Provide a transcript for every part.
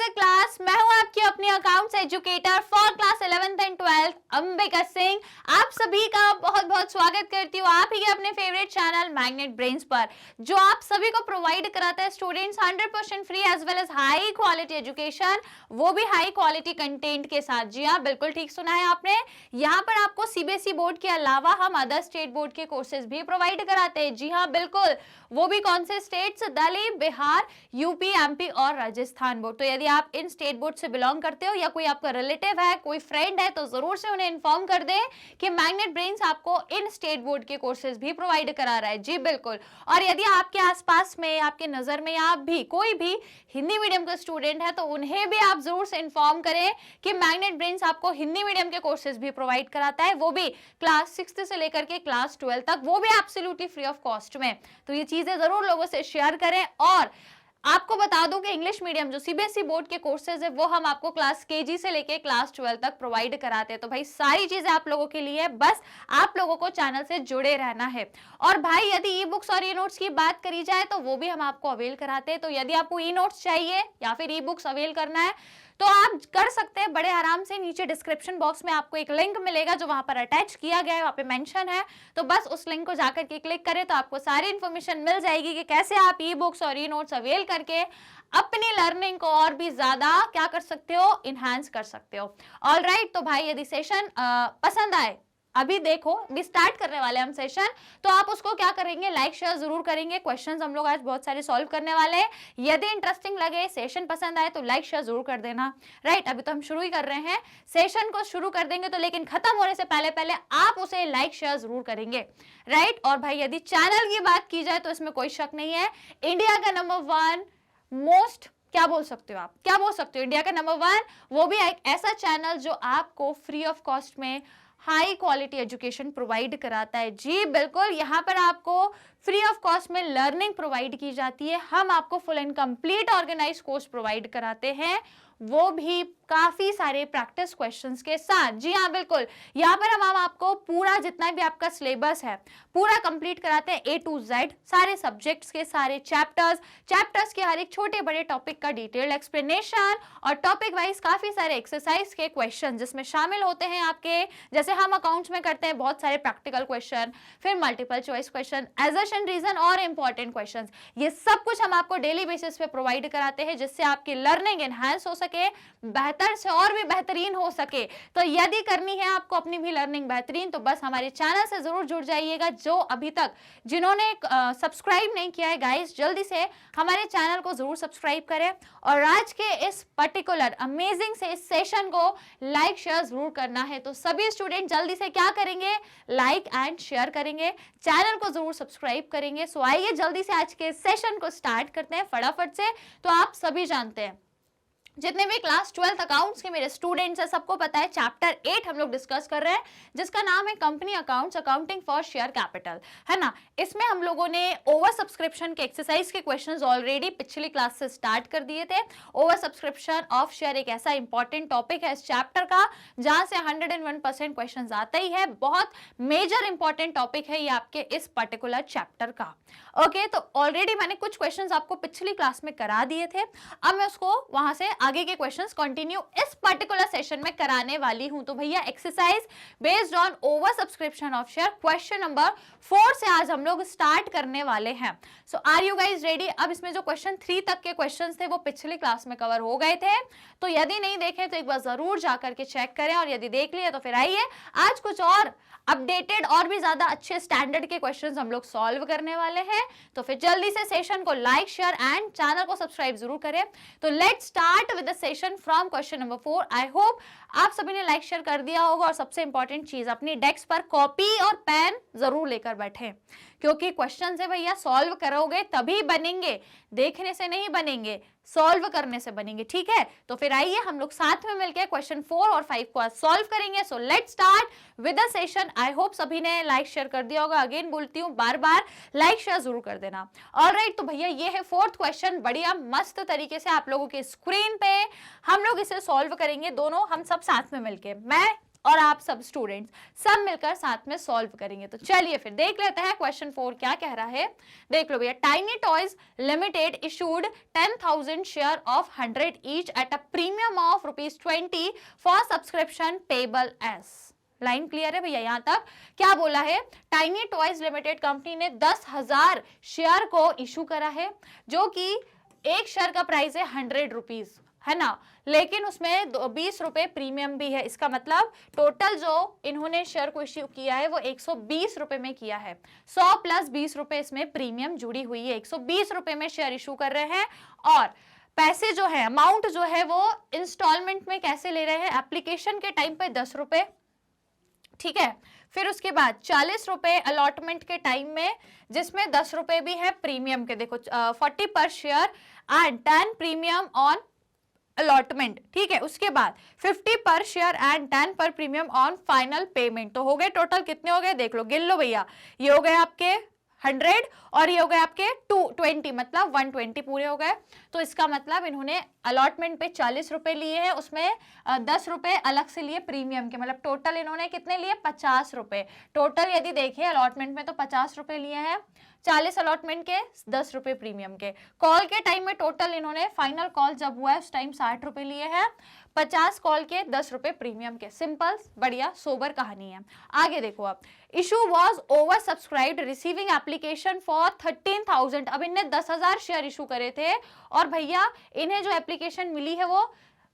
The class. मैं हूं आपकी अपनी accounts educator for class 11th and 12th Ambika Singh. आप सभी का बहुत बहुत स्वागत करती हूँ आप ही के अपने फेवरेट चैनल मैग्नेट ब्रेन्स पर, जो आप सभी को प्रोवाइड कराता है students 100% free as well as high quality education, वो भी हाई क्वालिटी कंटेंट के साथ। जी हाँ, बिल्कुल ठीक सुना है आपने। यहाँ पर आपको सीबीएसई बोर्ड के अलावा हम अदर स्टेट बोर्ड के कोर्सेज भी प्रोवाइड कराते हैं। जी हाँ बिल्कुल, वो भी कौन से states? Delhi, Bihar, UP, MP और राजस्थान बोर्ड। तो यदि आप इन स्टेट बोर्ड से बिलोंग करते हो या कोई आपका रिलेटिव है, कोई फ्रेंड है, तो जरूर से उन्हें इन्फॉर्म कर दें कि मैग्नेट ब्रेन्स आपको इन स्टेट बोर्ड के कोर्सेज भी प्रोवाइड करा रहा है। जी बिल्कुल। और यदि आपके आसपास में, आपके नजर में आप भी कोई भी हिंदी मीडियम का स्टूडेंट है, तो उन्हें भी आप जरूर से इन्फॉर्म करें कि मैग्नेट ब्रेन्स आपको हिंदी मीडियम के कोर्सेज भी प्रोवाइड कराता है, वो भी क्लास 6 से लेकर के क्लास 12 तक, वो भी एब्सोल्युटली फ्री ऑफ कॉस्ट में। तो ये चीजें जरूर लोगों से शेयर करें। और आपको बता दूं कि इंग्लिश मीडियम जो सीबीएसई बोर्ड के कोर्सेज है, वो हम आपको क्लास केजी से लेके क्लास 12 तक प्रोवाइड कराते हैं। तो भाई सारी चीजें आप लोगों के लिए, बस आप लोगों को चैनल से जुड़े रहना है। और भाई यदि ई बुक्स और ई नोट्स की बात करी जाए तो वो भी हम आपको अवेल कराते हैं। तो यदि आपको ई नोट्स चाहिए या फिर ई बुक्स अवेल करना है तो आप कर सकते हैं बड़े आराम से। नीचे डिस्क्रिप्शन बॉक्स में आपको एक लिंक मिलेगा जो वहां पर अटैच किया गया है, वहां पे मेंशन है। तो बस उस लिंक को जाकर के क्लिक करें तो आपको सारी इंफॉर्मेशन मिल जाएगी कि कैसे आप ई बुक्स और ई नोट्स अवेल करके अपनी लर्निंग को और भी ज्यादा क्या कर सकते हो, इनहांस कर सकते हो। ऑलराइट, तो भाई यदि सेशन पसंद आए, अभी देखो भी स्टार्ट करने वाले हम सेशन, तो आप उसको क्या करेंगे, लाइक शेयर जरूर करेंगे। क्वेश्चंस हम लोग आज बहुत सारे सॉल्व करने वाले हैं। यदि इंटरेस्टिंग लगे, सेशन पसंद आए तो लाइक शेयर जरूर कर देना। राइट, अभी तो हम शुरू ही कर रहे हैं, सेशन को शुरू कर देंगे तो, लेकिन खत्म होने से पहले पहले आप उसे लाइक शेयर जरूर करेंगे। राइट, और भाई यदि चैनल की बात की जाए तो इसमें कोई शक नहीं है, इंडिया का नंबर 1 मोस्ट, क्या बोल सकते हो आप, क्या बोल सकते हो, इंडिया का नंबर 1, वो भी एक ऐसा चैनल जो आपको फ्री ऑफ कॉस्ट में हाई क्वालिटी एजुकेशन प्रोवाइड कराता है। जी बिल्कुल, यहाँ पर आपको फ्री ऑफ कॉस्ट में लर्निंग प्रोवाइड की जाती है। हम आपको full and complete organise course provide कराते हैं, वो भी काफी सारे प्रैक्टिस क्वेश्चंस के साथ। जी हाँ बिल्कुल, यहाँ पर हम आपको पूरा जितना भी आपका सिलेबस है पूरा कंप्लीट कराते हैं, A to Z, सारे सब्जेक्ट्स के सारे चैप्टर्स के हर एक छोटे बड़े टॉपिक का डिटेल्ड एक्सप्लेनेशन और टॉपिक वाइज काफी सारे एक्सरसाइज के क्वेश्चन, जिसमें शामिल होते हैं आपके, जैसे हम अकाउंट्स में करते हैं बहुत सारे प्रैक्टिकल क्वेश्चन, फिर multiple choice question, assertion reason और इंपॉर्टेंट क्वेश्चन। ये सब कुछ हम आपको डेली बेसिस पे प्रोवाइड कराते हैं, जिससे आपकी लर्निंग एनहांस हो सके, बेहतर से और भी बेहतरीन हो सके। तो यदि करनी है आपको अपनी भी लर्निंग बेहतरीन, तो बस हमारे चैनल से जरूर जुड़ जाइएगा। जो अभी तक जिन्होंने सब्सक्राइब नहीं किया है गाइस, जल्दी से हमारे चैनल को जरूर सब्सक्राइब करें और आज के इस पर्टिकुलर अमेजिंग से इस सेशन को लाइक शेयर जरूर करना है। तो सभी स्टूडेंट जल्दी से क्या करेंगे, लाइक एंड शेयर करेंगे, चैनल को जरूर सब्सक्राइब करेंगे। सो आइए जल्दी से आज के सेशन को स्टार्ट करते हैं फटाफट से। तो आप सभी जानते हैं, जितने भी क्लास 12 अकाउंट्स के मेरे स्टूडेंट्स हैं, सबको पता है चैप्टर 8 हम लोग डिस्कस कर रहे हैं, जिसका नाम है company accounts, accounting for share capital, है ना। इसमें हम लोगों ने ओवर सब्सक्रिप्शन के एक्सरसाइज के क्वेश्चंस ऑलरेडी पिछली क्लास से स्टार्ट कर दिए थे। ओवर सब्सक्रिप्शन ऑफ शेयर एक ऐसा इंपॉर्टेंट टॉपिक है इस चैप्टर का, जहां से 101% क्वेश्चन आता ही है। बहुत मेजर इंपॉर्टेंट टॉपिक है ये आपके इस पर्टिकुलर चैप्टर का। ओके, तो ऑलरेडी मैंने कुछ क्वेश्चंस आपको पिछली क्लास में करा दिए थे, अब मैं उसको वहां से आगे के क्वेश्चंस कंटिन्यू इस पर्टिकुलर सेशन में कराने वाली हूं। तो भैया exercise based on over subscription of share, question number 4 से आज हम लोग स्टार्ट करने वाले हैं। सो आर यू गाइज रेडी? अब इसमें जो क्वेश्चन 3 तक के क्वेश्चंस थे वो पिछली क्लास में कवर हो गए थे, तो यदि नहीं देखे तो एक बार जरूर जाकर के चेक करें, और यदि देख लिए तो फिर आइए आज कुछ और अपडेटेड और भी ज्यादा अच्छे स्टैंडर्ड के क्वेश्चंस हम लोग सॉल्व करने वाले हैं। तो फिर जल्दी से सेशन को लाइक शेयर एंड चैनल को सब्सक्राइब जरूर करें। तो let's start with the session from question number 4। I hope आप सभी ने लाइक शेयर कर दिया होगा, और सबसे इंपॉर्टेंट चीज, अपनी डेस्क पर कॉपी और पेन जरूर लेकर बैठे, क्योंकि क्वेश्चन से भैया सॉल्व करोगे तभी बनेंगे, देखने से नहीं बनेंगे, सॉल्व करने से बनेंगे, ठीक है। तो फिर आइए हम लोग साथ में मिलकर क्वेश्चन 4 और 5 को आज सॉल्व करेंगे। So let's start with the session. I hope सभी ने लाइक शेयर कर दिया होगा। अगेन बोलती हूँ, बार बार लाइक शेयर जरूर कर देना। ऑलराइट, तो भैया ये है 4th क्वेश्चन, बढ़िया मस्त तरीके से आप लोगों के स्क्रीन पे हम लोग इसे सॉल्व करेंगे, दोनों हम सब साथ में मिलके। मैं और आप सब स्टूडेंट्स सब मिलकर साथ में सॉल्व करेंगे। तो चलिए फिर देख लेते हैं क्वेश्चन 4 क्या कह रहा है। देख लो भैया, tiny toys limited issued 10,000 share of 100 each at a premium of ₹20 for subscription payable S. Line clear है भैया? यहां तक क्या बोला है? टाइनी टॉयज लिमिटेड कंपनी ने 10,000 शेयर को इशू करा है, जो कि एक शेयर का प्राइस है 100 रुपीज, है ना, लेकिन उसमें 20 रुपए प्रीमियम भी है। इसका मतलब टोटल जो इन्होंने शेयर को इश्यू किया है वो 120 रुपए में किया है। 100 प्लस 20 रुपए इसमें प्रीमियम जुड़ी हुई है। 120 रुपए में शेयर इशू कर रहे हैं और पैसे जो है, अमाउंट जो है वो इंस्टॉलमेंट में कैसे ले रहे हैं? एप्लीकेशन के टाइम पे 10 रुपए, ठीक है, फिर उसके बाद 40 रुपए अलॉटमेंट के टाइम में, जिसमें 10 रुपए भी है प्रीमियम के। देखो 40 पर share and 10 premium on allotment, ठीक है। उसके बाद 50 पर शेयर एंड 10 पर प्रीमियम ऑन फाइनल पेमेंट। तो हो गए टोटल कितने हो गए? देख लो, गिन लो भैया। ये हो गए आपके 100 और ये हो गए आपके 220, मतलब 120 पूरे हो गए। तो इसका मतलब इन्होंने अलॉटमेंट पे 40 रुपए लिए हैं, उसमें 10 रुपए अलग से लिए प्रीमियम के, मतलब टोटल इन्होंने कितने लिए? 50 रुपए टोटल। यदि देखिए अलॉटमेंट में तो 50 रुपए लिए हैं, 40 अलॉटमेंट के, 10 रुपए प्रीमियम के। कॉल के टाइम में टोटल इन्होंने, फाइनल कॉल जब हुआ है उस टाइम 60 रुपए लिए हैं, 50 कॉल के, 10 रुपए प्रीमियम के। सिंपल, बढ़िया, सोबर कहानी है। आगे देखो आप, issue was over subscribed receiving application for 13,000। अब इनने 10,000 शेयर इशू करे थे और भैया इन्हें जो एप्लीकेशन मिली है वो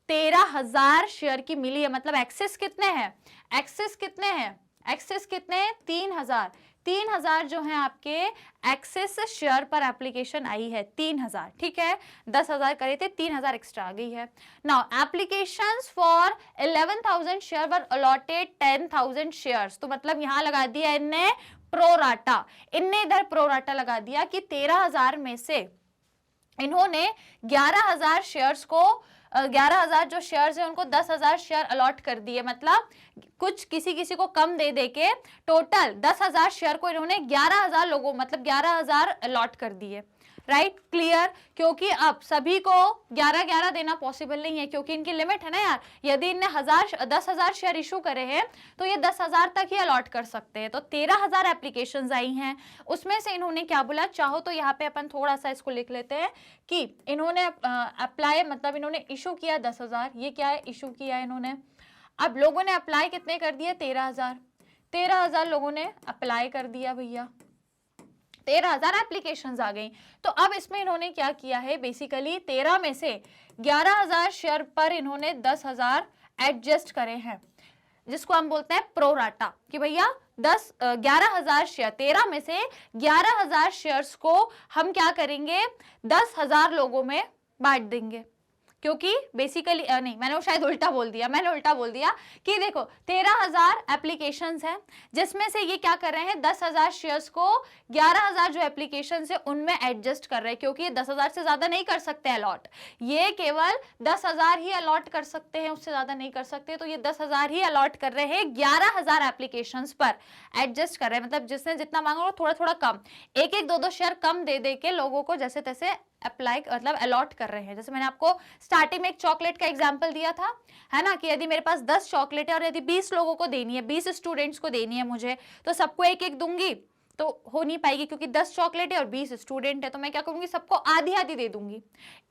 13,000 शेयर की मिली है। मतलब एक्सेस कितने हैं? एक्सेस कितने हैं? एक्सेस कितने हैं? 3,000 जो है आपके एक्सेस शेयर पर एप्लीकेशन आई है, 3,000, ठीक है। 10,000 करे थे, 3,000 एक्स्ट्रा आ गई है। Now applications for 11,000 share were allotted 10,000 shares. तो मतलब यहां लगा दिया इनने प्रोराटा, इनने इधर प्रोराटा लगा दिया कि 13,000 में से इन्होंने 11,000 शेयर्स को, 11,000 जो शेयर्स है उनको 10,000 शेयर अलॉट कर दिए। मतलब कुछ किसी किसी को कम दे दे के टोटल 10,000 शेयर को इन्होंने 11,000 लोगों, मतलब 11,000 अलॉट कर दिए। Right, clear? क्योंकि अब सभी को 11-11 देना पॉसिबल नहीं है, क्योंकि इनकी लिमिट है ना यार। यदि इनने 10,000 शेयर इशू करे हैं तो ये 10,000 तक ही अलॉट कर सकते हैं। तो 13,000 एप्लीकेशंस आई हैं, उसमें से इन्होंने क्या बोला, चाहो तो यहाँ पे अपन थोड़ा सा इसको लिख लेते हैं कि इन्होंने अप्लाई, मतलब इन्होंने इशू किया 10,000, ये क्या है? इशू किया है इन्होंने। अब लोगों ने अप्लाई कितने कर दिए? 13,000 लोगों ने अप्लाई कर दिया भैया, 13,000 एप्लीकेशंस आ गई। तो अब इसमें इन्होंने क्या किया है? बेसिकली 13 में से 11,000 शेयर पर इन्होंने 10,000 एडजस्ट करे हैं, जिसको हम बोलते हैं प्रोराटा, कि भैया 11,000 शेयर, 13 में से 11,000 शेयर्स को हम क्या करेंगे? 10,000 लोगों में बांट देंगे। क्योंकि बेसिकली नहीं, मैंने वो शायद उल्टा बोल दिया कि देखो 13,000 एप्लीकेशंस हैं, जिसमें से ये क्या कर रहे हैं? 10,000 शेयर्स को 11,000 जो एप्लीकेशंस है उनमें एडजस्ट कर रहे हैं, क्योंकि ये 10,000 से ज्यादा नहीं कर सकते अलॉट, ये केवल 10,000 ही अलॉट कर सकते हैं, उससे ज्यादा नहीं कर सकते। तो ये 10,000 ही अलॉट कर रहे हैं, 11,000 एप्लीकेशंस पर एडजस्ट कर रहे हैं। मतलब जिसने जितना मांगा थोड़ा थोड़ा कम, एक एक दो शेयर कम दे दे के लोगों को जैसे तैसे अप्लाई, मतलब अलॉट कर रहे हैं। जैसे मैंने आपको स्टार्टिंग में एक चॉकलेट का एग्जांपल दिया था, है ना, कि यदि मेरे पास 10 चॉकलेट है और यदि 20 लोगों को देनी है, 20 स्टूडेंट्स को देनी है मुझे, तो सबको एक एक दूंगी तो हो नहीं पाएगी, क्योंकि 10 चॉकलेट है और 20 स्टूडेंट है। तो मैं क्या करूंगी? सबको आधी आधी दे दूंगी,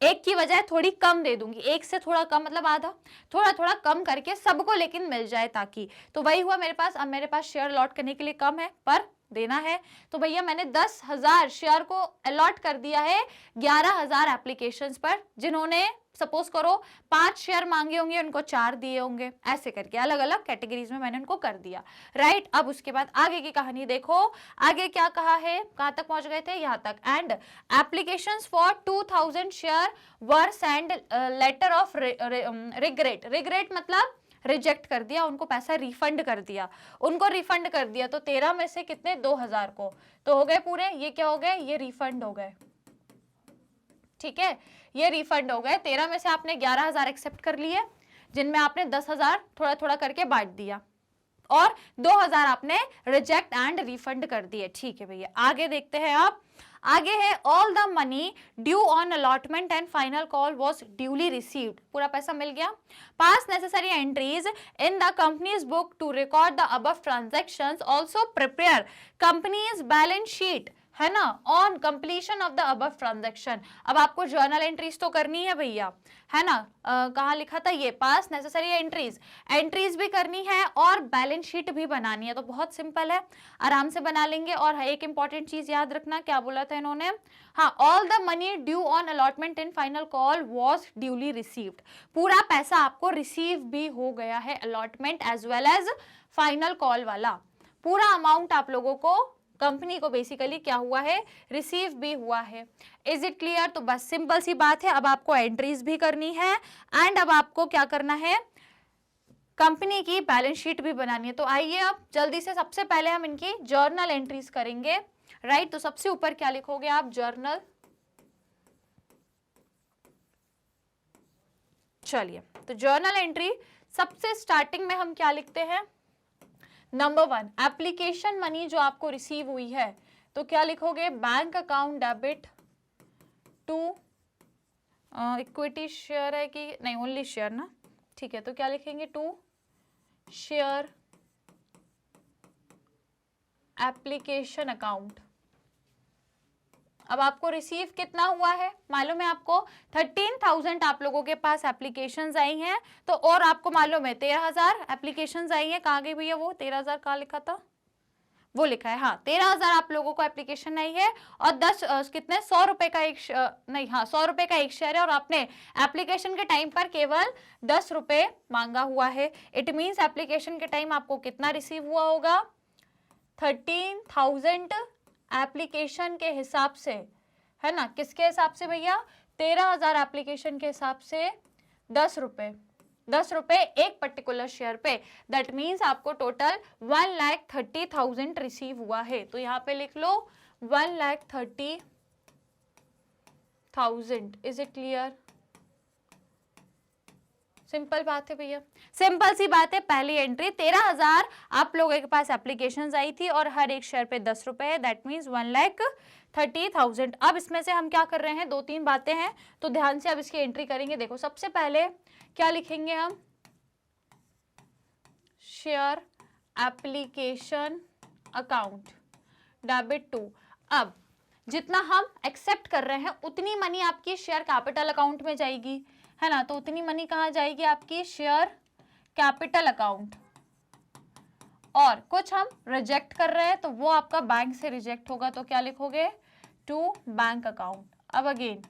एक की बजाय थोड़ी कम दे दूंगी, एक से थोड़ा कम, मतलब आधा, थोड़ा थोड़ा कम करके सबको लेकिन मिल जाए ताकि। तो वही हुआ मेरे पास। अब मेरे पास शेयर अलॉट करने के लिए कम है पर देना है, तो भैया मैंने 10,000 शेयर को अलॉट कर दिया है 11,000 एप्लीकेशंस पर, जिन्होंने सपोज करो 5 शेयर मांगे होंगे, उनको 4 दिए होंगे, ऐसे करके अलग अलग कैटेगरीज में मैंने उनको कर दिया। राइट, अब उसके बाद आगे की कहानी देखो, आगे क्या कहा है, कहां तक पहुंच गए थे? यहां तक। And applications for 2,000 share were send letter of regret. Regret मतलब रिजेक्ट कर दिया, उनको पैसा रिफंड कर दिया, उनको रिफंड कर दिया। तो 13 में से कितने? 2,000 को तो हो गए पूरे, ये क्या हो गए? ये रिफंड हो गए, ठीक है, ये रिफंड हो गए। 13 में से आपने 11,000 एक्सेप्ट कर लिए, जिनमें आपने 10,000 थोड़ा थोड़ा करके बांट दिया, और 2,000 आपने रिजेक्ट एंड रिफंड कर दिए। ठीक है भैया, आगे देखते हैं आप। आगे है all the money due on allotment and final call was duly received, पूरा पैसा मिल गया। Pass necessary entries in the companies book to record the above transactions, also prepare companies balance sheet, है ना, on completion of the above transaction. अब आपको journal entries तो करनी है भैया, है ना, कहाँ लिखा था ये, पास नेसेसरी एंट्रीज भी करनी है और बैलेंस शीट भी बनानी है। तो बहुत सिंपल है, आराम से बना लेंगे। और एक इंपॉर्टेंट चीज याद रखना, क्या बोला था इन्होंने, हाँ, all the money due on allotment in final call was duly received, पूरा पैसा आपको रिसीव भी हो गया है, allotment as well as final call वाला पूरा अमाउंट आप लोगों को, कंपनी को बेसिकली क्या हुआ है, रिसीव भी हुआ है। Is it clear? तो बस सिंपल सी बात है, अब आपको एंट्रीज भी करनी है एंड अब आपको क्या करना है, कंपनी की बैलेंस शीट भी बनानी है। तो आइए अब जल्दी से सबसे पहले हम इनकी जर्नल एंट्रीज करेंगे, राइट। तो सबसे ऊपर क्या लिखोगे आप, जर्नल। चलिए, तो जर्नल एंट्री सबसे स्टार्टिंग में हम क्या लिखते हैं, नंबर 1 एप्लीकेशन मनी जो आपको रिसीव हुई है, तो क्या लिखोगे, bank account debit to equity share है कि नहीं, ओनली शेयर ना, ठीक है, तो क्या लिखेंगे, टू शेयर एप्लीकेशन अकाउंट। अब आपको रिसीव कितना हुआ है मालूम है आपको, 13,000 आप लोगों के पास एप्लीकेशंस आई हैं, तो और आपको मालूम है 13,000 एप्लीकेशंस आई हैं, कहाँ गई भैया वो 13,000, कहाँ लिखा था, वो लिखा है, हाँ 13,000 आप लोगों को एप्लीकेशन आई है और 10 कितने 100 रुपए का एक नहीं, हाँ 100 रुपए का एक शेयर है और आपने एप्लीकेशन के टाइम पर केवल 10 रुपए मांगा हुआ है। इट मीन्स एप्लीकेशन के टाइम आपको कितना रिसीव हुआ होगा, 13,000 एप्लीकेशन के हिसाब से, है ना, किसके हिसाब से भैया, 13,000 एप्लीकेशन के हिसाब से 10 रुपए एक पर्टिकुलर शेयर पे, दैट मीन्स आपको टोटल 1,30,000 रिसीव हुआ है। तो यहाँ पे लिख लो 1,30,000। Is it clear? सिंपल बात है भैया, सिंपल सी बात है। पहली एंट्री 13,000 आप लोगों के पास एप्लीकेशंस आई थी और हर एक शेयर पे 10 रुपए है, दैट मीन्स 1,30,000। अब इसमें से हम क्या कर रहे हैं, 2-3 बातें हैं, तो ध्यान से अब इसकी एंट्री करेंगे। देखो सबसे पहले क्या लिखेंगे हम, share application account debit to. अब जितना हम एक्सेप्ट कर रहे हैं उतनी मनी आपकी शेयर कैपिटल अकाउंट में जाएगी, है ना, तो उतनी मनी कहाँ जाएगी, आपकी शेयर कैपिटल अकाउंट। और कुछ हम रिजेक्ट कर रहे हैं तो वो आपका बैंक से रिजेक्ट होगा, तो क्या लिखोगे, टू बैंक अकाउंट। अब अगेन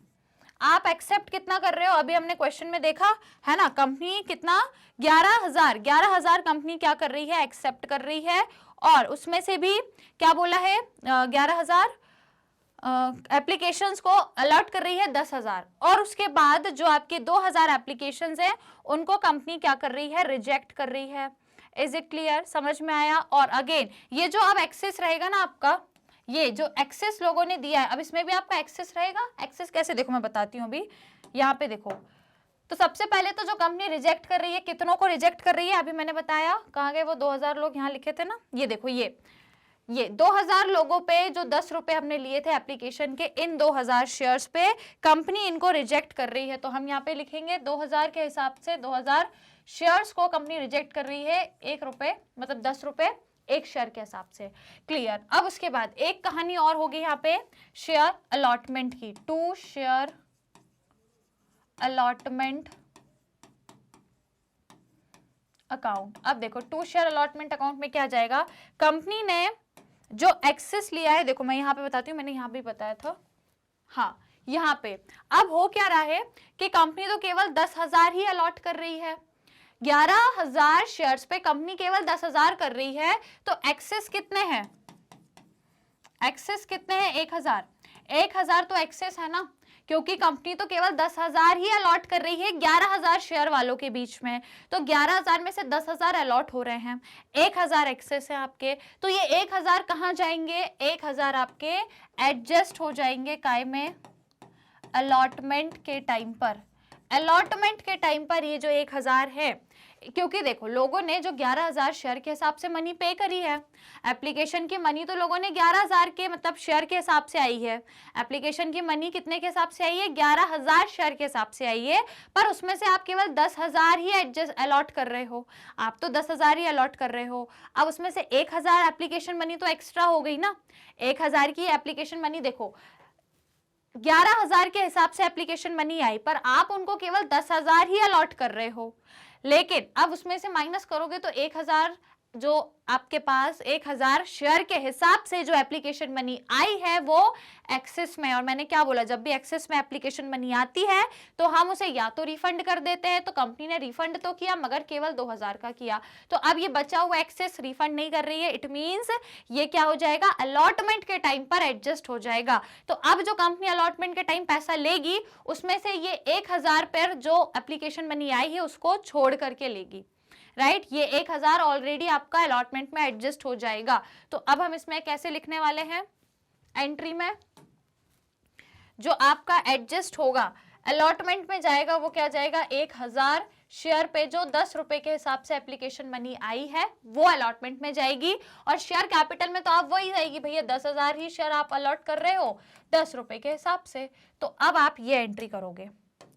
आप एक्सेप्ट कितना कर रहे हो, अभी हमने क्वेश्चन में देखा है ना, कंपनी कितना 11,000 कंपनी क्या कर रही है, एक्सेप्ट कर रही है, और उसमें से भी क्या बोला है, 11,000 एप्लीकेशंस को अलॉट कर रही है 10,000, और उसके बाद जो आपके 2,000 एप्लीकेशंस हैं उनको कंपनी क्या कर रही है, रिजेक्ट कर रही है। Is it clear? समझ में आया? और अगेन ये जो अब एक्सेस रहेगा ना आपका, ये जो एक्सेस लोगों ने दिया है, अब इसमें भी आपका एक्सेस रहेगा। एक्सेस कैसे, देखो मैं बताती हूँ अभी, यहाँ पे देखो। तो सबसे पहले तो जो कंपनी रिजेक्ट कर रही है, कितनों को रिजेक्ट कर रही है, अभी मैंने बताया, कहाँ गए वो 2,000 लोग, यहाँ लिखे थे ना, ये देखो, ये 2,000 लोगों पे जो 10 रुपए हमने लिए थे एप्लीकेशन के, इन 2,000 शेयर्स पे कंपनी इनको रिजेक्ट कर रही है। तो हम यहाँ पे लिखेंगे 2,000 के हिसाब से 2,000 शेयर्स को कंपनी रिजेक्ट कर रही है, 1 रुपए मतलब 10 रुपए एक शेयर के हिसाब से। क्लियर? अब उसके बाद एक कहानी और होगी यहाँ पे शेयर अलॉटमेंट की, टू शेयर अलॉटमेंट अकाउंट। अब देखो टू शेयर अलॉटमेंट अकाउंट में क्या जाएगा, कंपनी ने जो एक्सेस लिया है, देखो मैं यहाँ पे बताती हूँ, मैंने यहाँ भी बताया था, हाँ यहाँ पे अब हो क्या रहा है कि कंपनी तो केवल 10,000 ही अलॉट कर रही है, 11,000 शेयर्स पे कंपनी केवल 10,000 कर रही है, तो एक्सेस कितने हैं, एक्सेस कितने हैं, 1,000 तो एक्सेस है ना, क्योंकि कंपनी तो केवल 10,000 ही अलॉट कर रही है 11,000 शेयर वालों के बीच में, तो 11,000 में से 10,000 अलॉट हो रहे हैं, 1,000 एक्सेस है आपके, तो ये 1,000 कहाँ जाएंगे, 1,000 आपके एडजस्ट हो जाएंगे काय में, अलॉटमेंट के टाइम पर। अलॉटमेंट के टाइम पर ये जो 1,000 है, क्योंकि देखो लोगों ने जो 11,000 शेयर के हिसाब से मनी पे करी है, एप्लीकेशन की मनी तो लोगों ने 11,000 के मतलब शेयर के हिसाब से आई है, एप्लीकेशन की मनी कितने के हिसाब से आई है, 11,000 शेयर के हिसाब से आई है, पर उसमें से आप केवल 10,000 ही एडजस्ट अलॉट कर रहे हो, आप तो 10,000 ही अलॉट कर रहे हो। अब उसमें से 1,000 एप्लीकेशन मनी तो एक्स्ट्रा हो गई ना, 1,000 की एप्लीकेशन मनी, देखो 11,000 के हिसाब से एप्लीकेशन मनी आई, पर आप उनको केवल 10,000 ही अलॉट कर रहे हो, लेकिन अब उसमें से माइनस करोगे तो 1,000 जो आपके पास 1,000 शेयर के हिसाब से जो एप्लीकेशन मनी आई है वो एक्सेस में, और मैंने क्या बोला, जब भी एक्सेस में एप्लीकेशन मनी आती है तो हम उसे या तो रिफंड कर देते हैं, तो कंपनी ने रिफंड तो किया मगर केवल 2,000 का किया, तो अब ये बचा हुआ एक्सेस रिफंड नहीं कर रही है, इट मींस ये क्या हो जाएगा, अलॉटमेंट के टाइम पर एडजस्ट हो जाएगा। तो अब जो कंपनी अलॉटमेंट के टाइम पैसा लेगी उसमें से ये 1,000 पर जो एप्लीकेशन मनी आई है उसको छोड़ करके लेगी, राइट, ये 1,000 ऑलरेडी आपका अलॉटमेंट में एडजस्ट हो जाएगा। तो अब हम इसमें कैसे लिखने वाले हैं, एंट्री में जो आपका एडजस्ट होगा अलॉटमेंट में जाएगा वो क्या जाएगा, 1,000 शेयर पे जो 10 रुपए के हिसाब से एप्लीकेशन मनी आई है वो अलॉटमेंट में जाएगी, और शेयर कैपिटल में तो आप वही जाएगी भैया, 10,000 ही शेयर आप अलॉट कर रहे हो 10 रुपए के हिसाब से, तो अब आप ये एंट्री करोगे,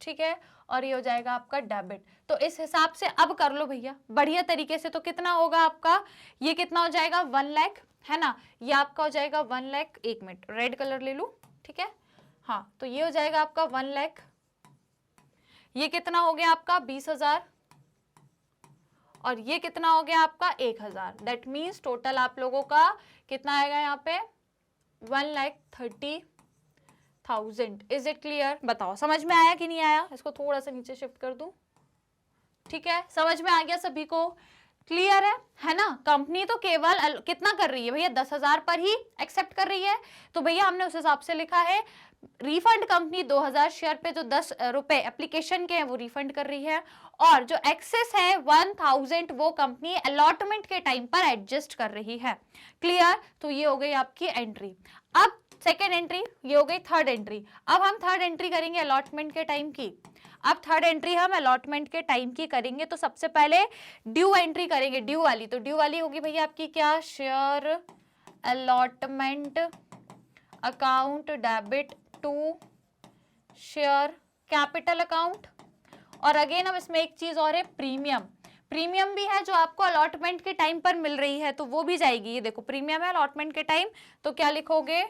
ठीक है, और ये हो जाएगा आपका डेबिट। तो इस हिसाब से अब कर लो भैया बढ़िया तरीके से, तो कितना होगा आपका, ये कितना हो जाएगा 1 लाख, है ना, ये आपका हो जाएगा 1 लाख, 1 मिनट रेड कलर ले लूं, ठीक है, हाँ, तो ये हो जाएगा आपका 1 लाख, ये कितना हो गया आपका 20,000, और ये कितना हो गया आपका 1,000, दैट मीन्स टोटल आप लोगों का कितना आएगा यहाँ पे 1,30,000। इज इट क्लियर, बताओ समझ में आया कि नहीं आया, इसको थोड़ा सा नीचे शिफ्ट कर दूं, ठीक है, समझ में आ गया सभी को, क्लियर है ना। कंपनी तो केवल कितना कर रही है भैया, 10,000 पर ही एक्सेप्ट कर रही है, तो भैया हमने उस हिसाब से लिखा है रिफंड कंपनी 2,000 शेयर पे जो 10 रुपए एप्लीकेशन के हैं वो रिफंड कर रही है, और जो एक्सेस है 1,000 वो कंपनी अलॉटमेंट के टाइम पर एडजस्ट कर रही है, क्लियर। तो ये हो गई आपकी एंट्री। अब सेकेंड एंट्री, ये हो गई थर्ड एंट्री। अब हम थर्ड एंट्री करेंगे अलॉटमेंट के टाइम की। अब थर्ड एंट्री हम अलॉटमेंट के टाइम की करेंगे, तो सबसे पहले ड्यू एंट्री करेंगे, ड्यू वाली। तो ड्यू वाली होगी भैया आपकी क्या, share allotment account debit to share capital account. और अगेन अब इसमें एक चीज और है, प्रीमियम। प्रीमियम भी है जो आपको अलॉटमेंट के टाइम पर मिल रही है, तो वो भी जाएगी। ये देखो प्रीमियम है अलॉटमेंट के टाइम, तो क्या लिखोगे,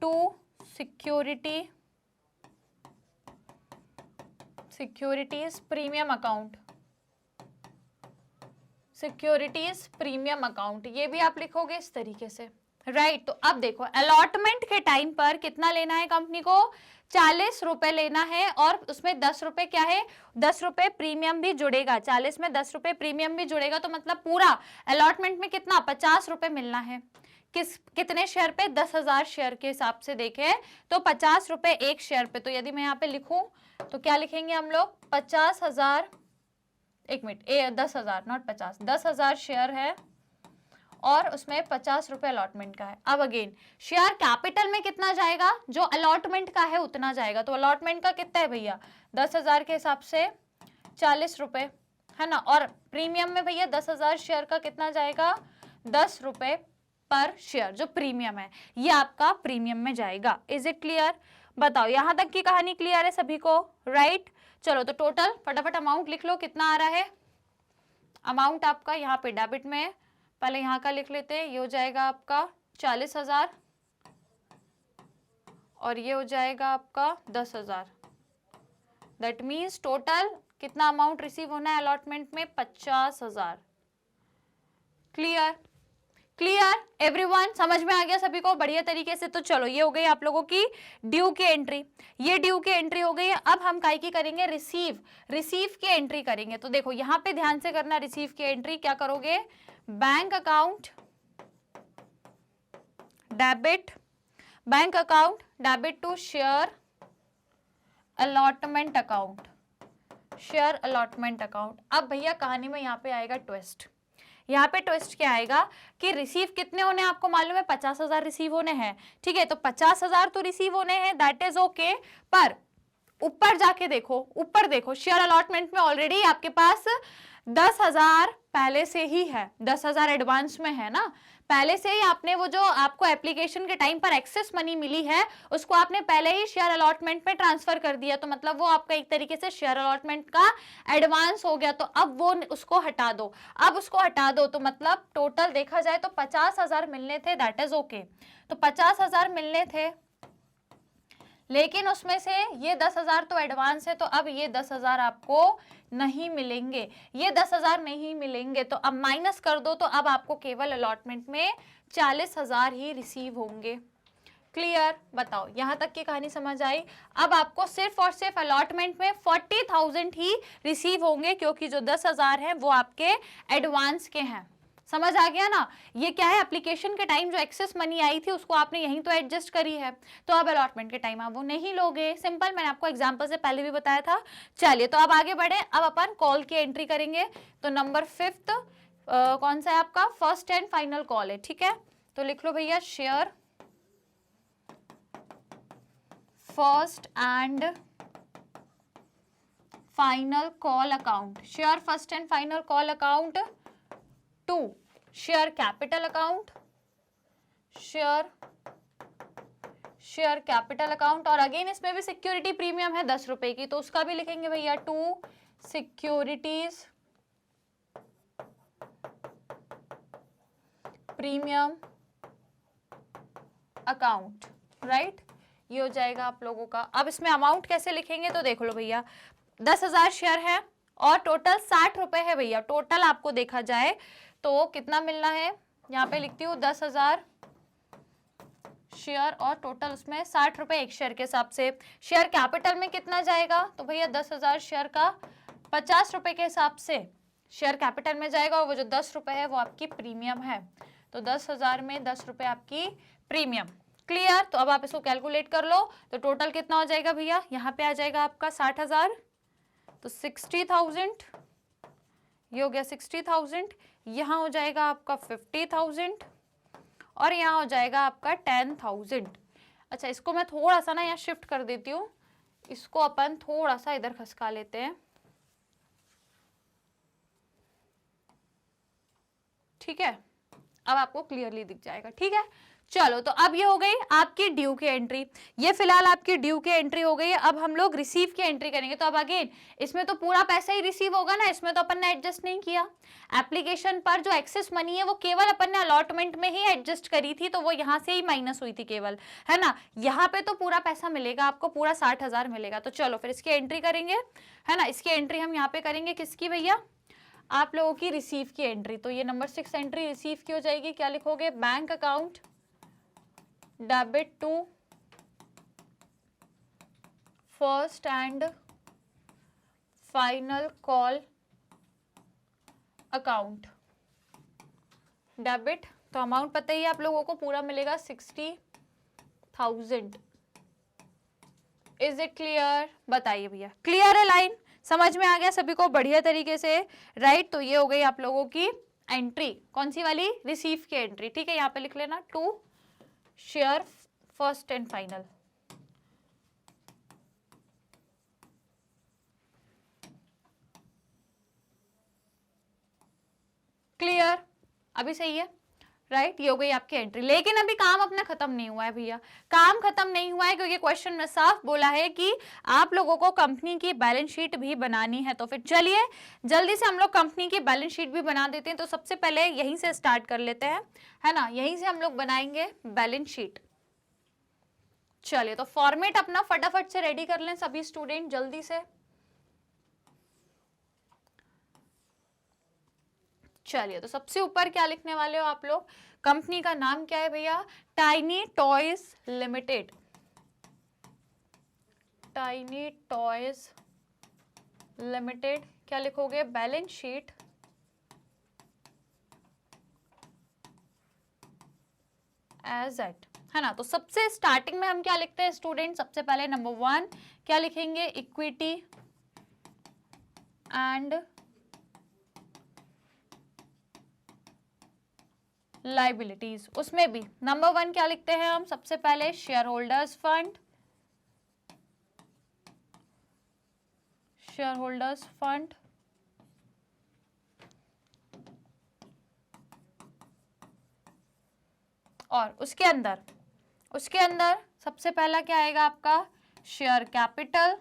to security, securities premium account, securities premium account, ये भी आप लिखोगे इस तरीके से, राइट। तो अब देखो अलॉटमेंट के टाइम पर कितना लेना है कंपनी को, 40 रुपए लेना है, और उसमें 10 रुपए क्या है, 10 रुपए प्रीमियम भी जुड़ेगा, 40 में 10 रुपए प्रीमियम भी जुड़ेगा, तो मतलब पूरा अलॉटमेंट में कितना 50 रुपए मिलना है। कितने शेयर पे, 10,000 शेयर के हिसाब से देखें तो 50 रुपए एक शेयर पे। तो यदि मैं यहाँ पे लिखूं तो क्या लिखेंगे हम लोग, 50,000, एक मिनट, 10,000 नॉट 50, 10,000 शेयर है और उसमें 50 रुपए अलॉटमेंट का है। अब अगेन शेयर कैपिटल में कितना जाएगा, जो अलॉटमेंट का है उतना जाएगा। तो अलॉटमेंट का कितना है भैया, 10,000 के हिसाब से 40 रुपए, है ना, और प्रीमियम में भैया 10,000 शेयर का कितना जाएगा, 10 रुपए पर शेयर, जो प्रीमियम है ये आपका प्रीमियम में जाएगा। इज इट क्लियर, बताओ यहां तक की कहानी क्लियर है सभी को, राइट। चलो तो टोटल फटाफट अमाउंट लिख लो, कितना आ रहा है अमाउंट आपका, यहाँ पे डेबिट में है, पहले यहाँ का लिख लेते हैं, ये हो जाएगा आपका 40,000 और ये हो जाएगा आपका 10,000, दैट मीन्स टोटल कितना अमाउंट रिसीव होना है अलॉटमेंट में, 50,000। क्लियर, क्लियर एवरीवन, समझ में आ गया सभी को बढ़िया तरीके से। तो चलो ये हो गई आप लोगों की ड्यू की एंट्री, ये ड्यू की एंट्री हो गई। अब हम काय की करेंगे, रिसीव, रिसीव की एंट्री करेंगे। तो देखो यहाँ पे ध्यान से करना, रिसीव की एंट्री क्या करोगे, bank account debit, bank account debit to share allotment account, share allotment account. अब भैया कहानी में यहाँ पे आएगा ट्विस्ट। यहाँ पे ट्विस्ट क्या आएगा कि रिसीव कितने होने हैं आपको मालूम है, 50,000 रिसीव होने हैं, ठीक है। तो 50,000 तो रिसीव होने हैं, दैट इज ओके, पर ऊपर जाके देखो, ऊपर देखो, शेयर अलॉटमेंट में ऑलरेडी आपके पास 10,000 पहले से ही है, 10,000 एडवांस में है ना, पहले से ही आपने वो जो आपको एप्लीकेशन के टाइम पर एक्सेस मनी मिली है उसको आपने पहले ही शेयर अलॉटमेंट में ट्रांसफर कर दिया, तो मतलब वो आपका एक तरीके से शेयर अलॉटमेंट का एडवांस हो गया। तो अब वो उसको हटा दो, अब उसको हटा दो, तो मतलब टोटल देखा जाए तो 50,000 मिलने थे, दैट इज ओके। तो 50,000 मिलने थे, लेकिन उसमें से ये 10,000 तो एडवांस है, तो अब ये 10,000 आपको नहीं मिलेंगे, ये 10,000 नहीं मिलेंगे, तो अब माइनस कर दो, तो अब आपको केवल अलॉटमेंट में 40,000 ही रिसीव होंगे। क्लियर? बताओ, यहां तक की कहानी समझ आई? अब आपको सिर्फ और सिर्फ अलॉटमेंट में 40,000 ही रिसीव होंगे, क्योंकि जो 10,000 है वो आपके एडवांस के हैं। समझ आ गया ना? ये क्या है, एप्लीकेशन के टाइम जो एक्सेस मनी आई थी उसको आपने यहीं तो एडजस्ट करी है, तो अब अलॉटमेंट के टाइम आप वो नहीं लोगे। सिंपल, मैंने आपको एग्जांपल से पहले भी बताया था। चलिए, तो अब आगे बढ़े, अब अपन कॉल की एंट्री करेंगे। तो नंबर 5 कौन सा है आपका? फर्स्ट एंड फाइनल कॉल है, ठीक है। तो लिख लो भैया, share first and final call account, share first and final call account to share capital account, share capital account, और अगेन इसमें भी सिक्योरिटी प्रीमियम है 10 रुपए की, तो उसका भी लिखेंगे भैया, to securities premium account, right. ये हो जाएगा आप लोगों का। अब इसमें अमाउंट कैसे लिखेंगे, तो देख लो भैया, 10,000 शेयर है और टोटल 60 रुपए है भैया। टोटल आपको देखा जाए तो कितना मिलना है, यहाँ पे लिखती हूँ 10,000 शेयर और टोटल उसमें 60 रुपए एक शेयर के हिसाब से। शेयर कैपिटल में कितना जाएगा, तो भैया 10,000 शेयर का 50 रुपए के हिसाब से शेयर कैपिटल में जाएगा, और वो जो 10 रुपए है वो आपकी प्रीमियम है। तो 10,000 में 10 रुपए आपकी प्रीमियम। क्लियर? तो अब आप इसको कैलकुलेट कर लो, तो टोटल कितना हो जाएगा भैया, यहाँ पे आ जाएगा आपका 60,000, तो 60,000, ये हो गया 60,000, यहाँ हो जाएगा आपका 50,000 और यहाँ हो जाएगा आपका 10,000। अच्छा, इसको मैं थोड़ा सा ना यहाँ शिफ्ट कर देती हूँ, इसको अपन थोड़ा सा इधर खसका लेते हैं, ठीक है। अब आपको क्लियरली दिख जाएगा, ठीक है। चलो, तो अब ये हो गई आपकी ड्यू की एंट्री, ये फिलहाल आपकी ड्यू की एंट्री हो गई है। अब हम लोग रिसीव की एंट्री करेंगे। तो अब अगेन इसमें तो पूरा पैसा ही रिसीव होगा ना, इसमें तो अपन ने एडजस्ट नहीं किया। एप्लीकेशन पर जो एक्सेस मनी है वो केवल अपन ने अलॉटमेंट में ही एडजस्ट करी थी, तो वो यहाँ से ही माइनस हुई थी केवल, है ना। यहाँ पे तो पूरा पैसा मिलेगा आपको, पूरा 60,000 मिलेगा। तो चलो फिर इसकी एंट्री करेंगे, है ना। इसकी एंट्री हम यहाँ पे करेंगे, किसकी भैया, आप लोगों की रिसीव की एंट्री। तो ये नंबर 6 एंट्री रिसीव की हो जाएगी। क्या लिखोगे, bank account debit to first and final call account debit. तो अमाउंट पता ही है आप लोगों को, पूरा मिलेगा 60,000। Is it clear? बताइए भैया, क्लियर है लाइन? समझ में आ गया सभी को बढ़िया तरीके से, राइट। तो ये हो गई आप लोगों की एंट्री, कौन सी वाली, रिसीव की एंट्री, ठीक है। यहाँ पे लिख लेना, to share first and final. Clear? अभी सही है, राइट। ये हो गई आपकी एंट्री। लेकिन अभी काम अपना खत्म नहीं हुआ है भैया, काम खत्म नहीं हुआ है, क्योंकि क्वेश्चन में साफ बोला है कि आप लोगों को कंपनी की बैलेंस शीट भी बनानी है। तो फिर चलिए जल्दी से हम लोग कंपनी की बैलेंस शीट भी बना देते हैं। तो सबसे पहले यहीं से स्टार्ट कर लेते हैं, है ना। यहीं से हम लोग बनाएंगे बैलेंस शीट। चलिए, तो फॉर्मेट अपना फटाफट से रेडी कर लें सभी स्टूडेंट जल्दी से। चलिए, तो सबसे ऊपर क्या लिखने वाले हो आप लोग, कंपनी का नाम क्या है भैया, tiny toys limited. Tiny toys limited. क्या लिखोगे, बैलेंस शीट एज एट, है ना। तो सबसे स्टार्टिंग में हम क्या लिखते हैं स्टूडेंट, सबसे पहले नंबर 1 क्या लिखेंगे, इक्विटी एंड लाइबिलिटीज। उसमें भी नंबर 1 क्या लिखते हैं हम, सबसे पहले share holders fund, share holders fund, और उसके अंदर सबसे पहला क्या आएगा आपका शेयर कैपिटल।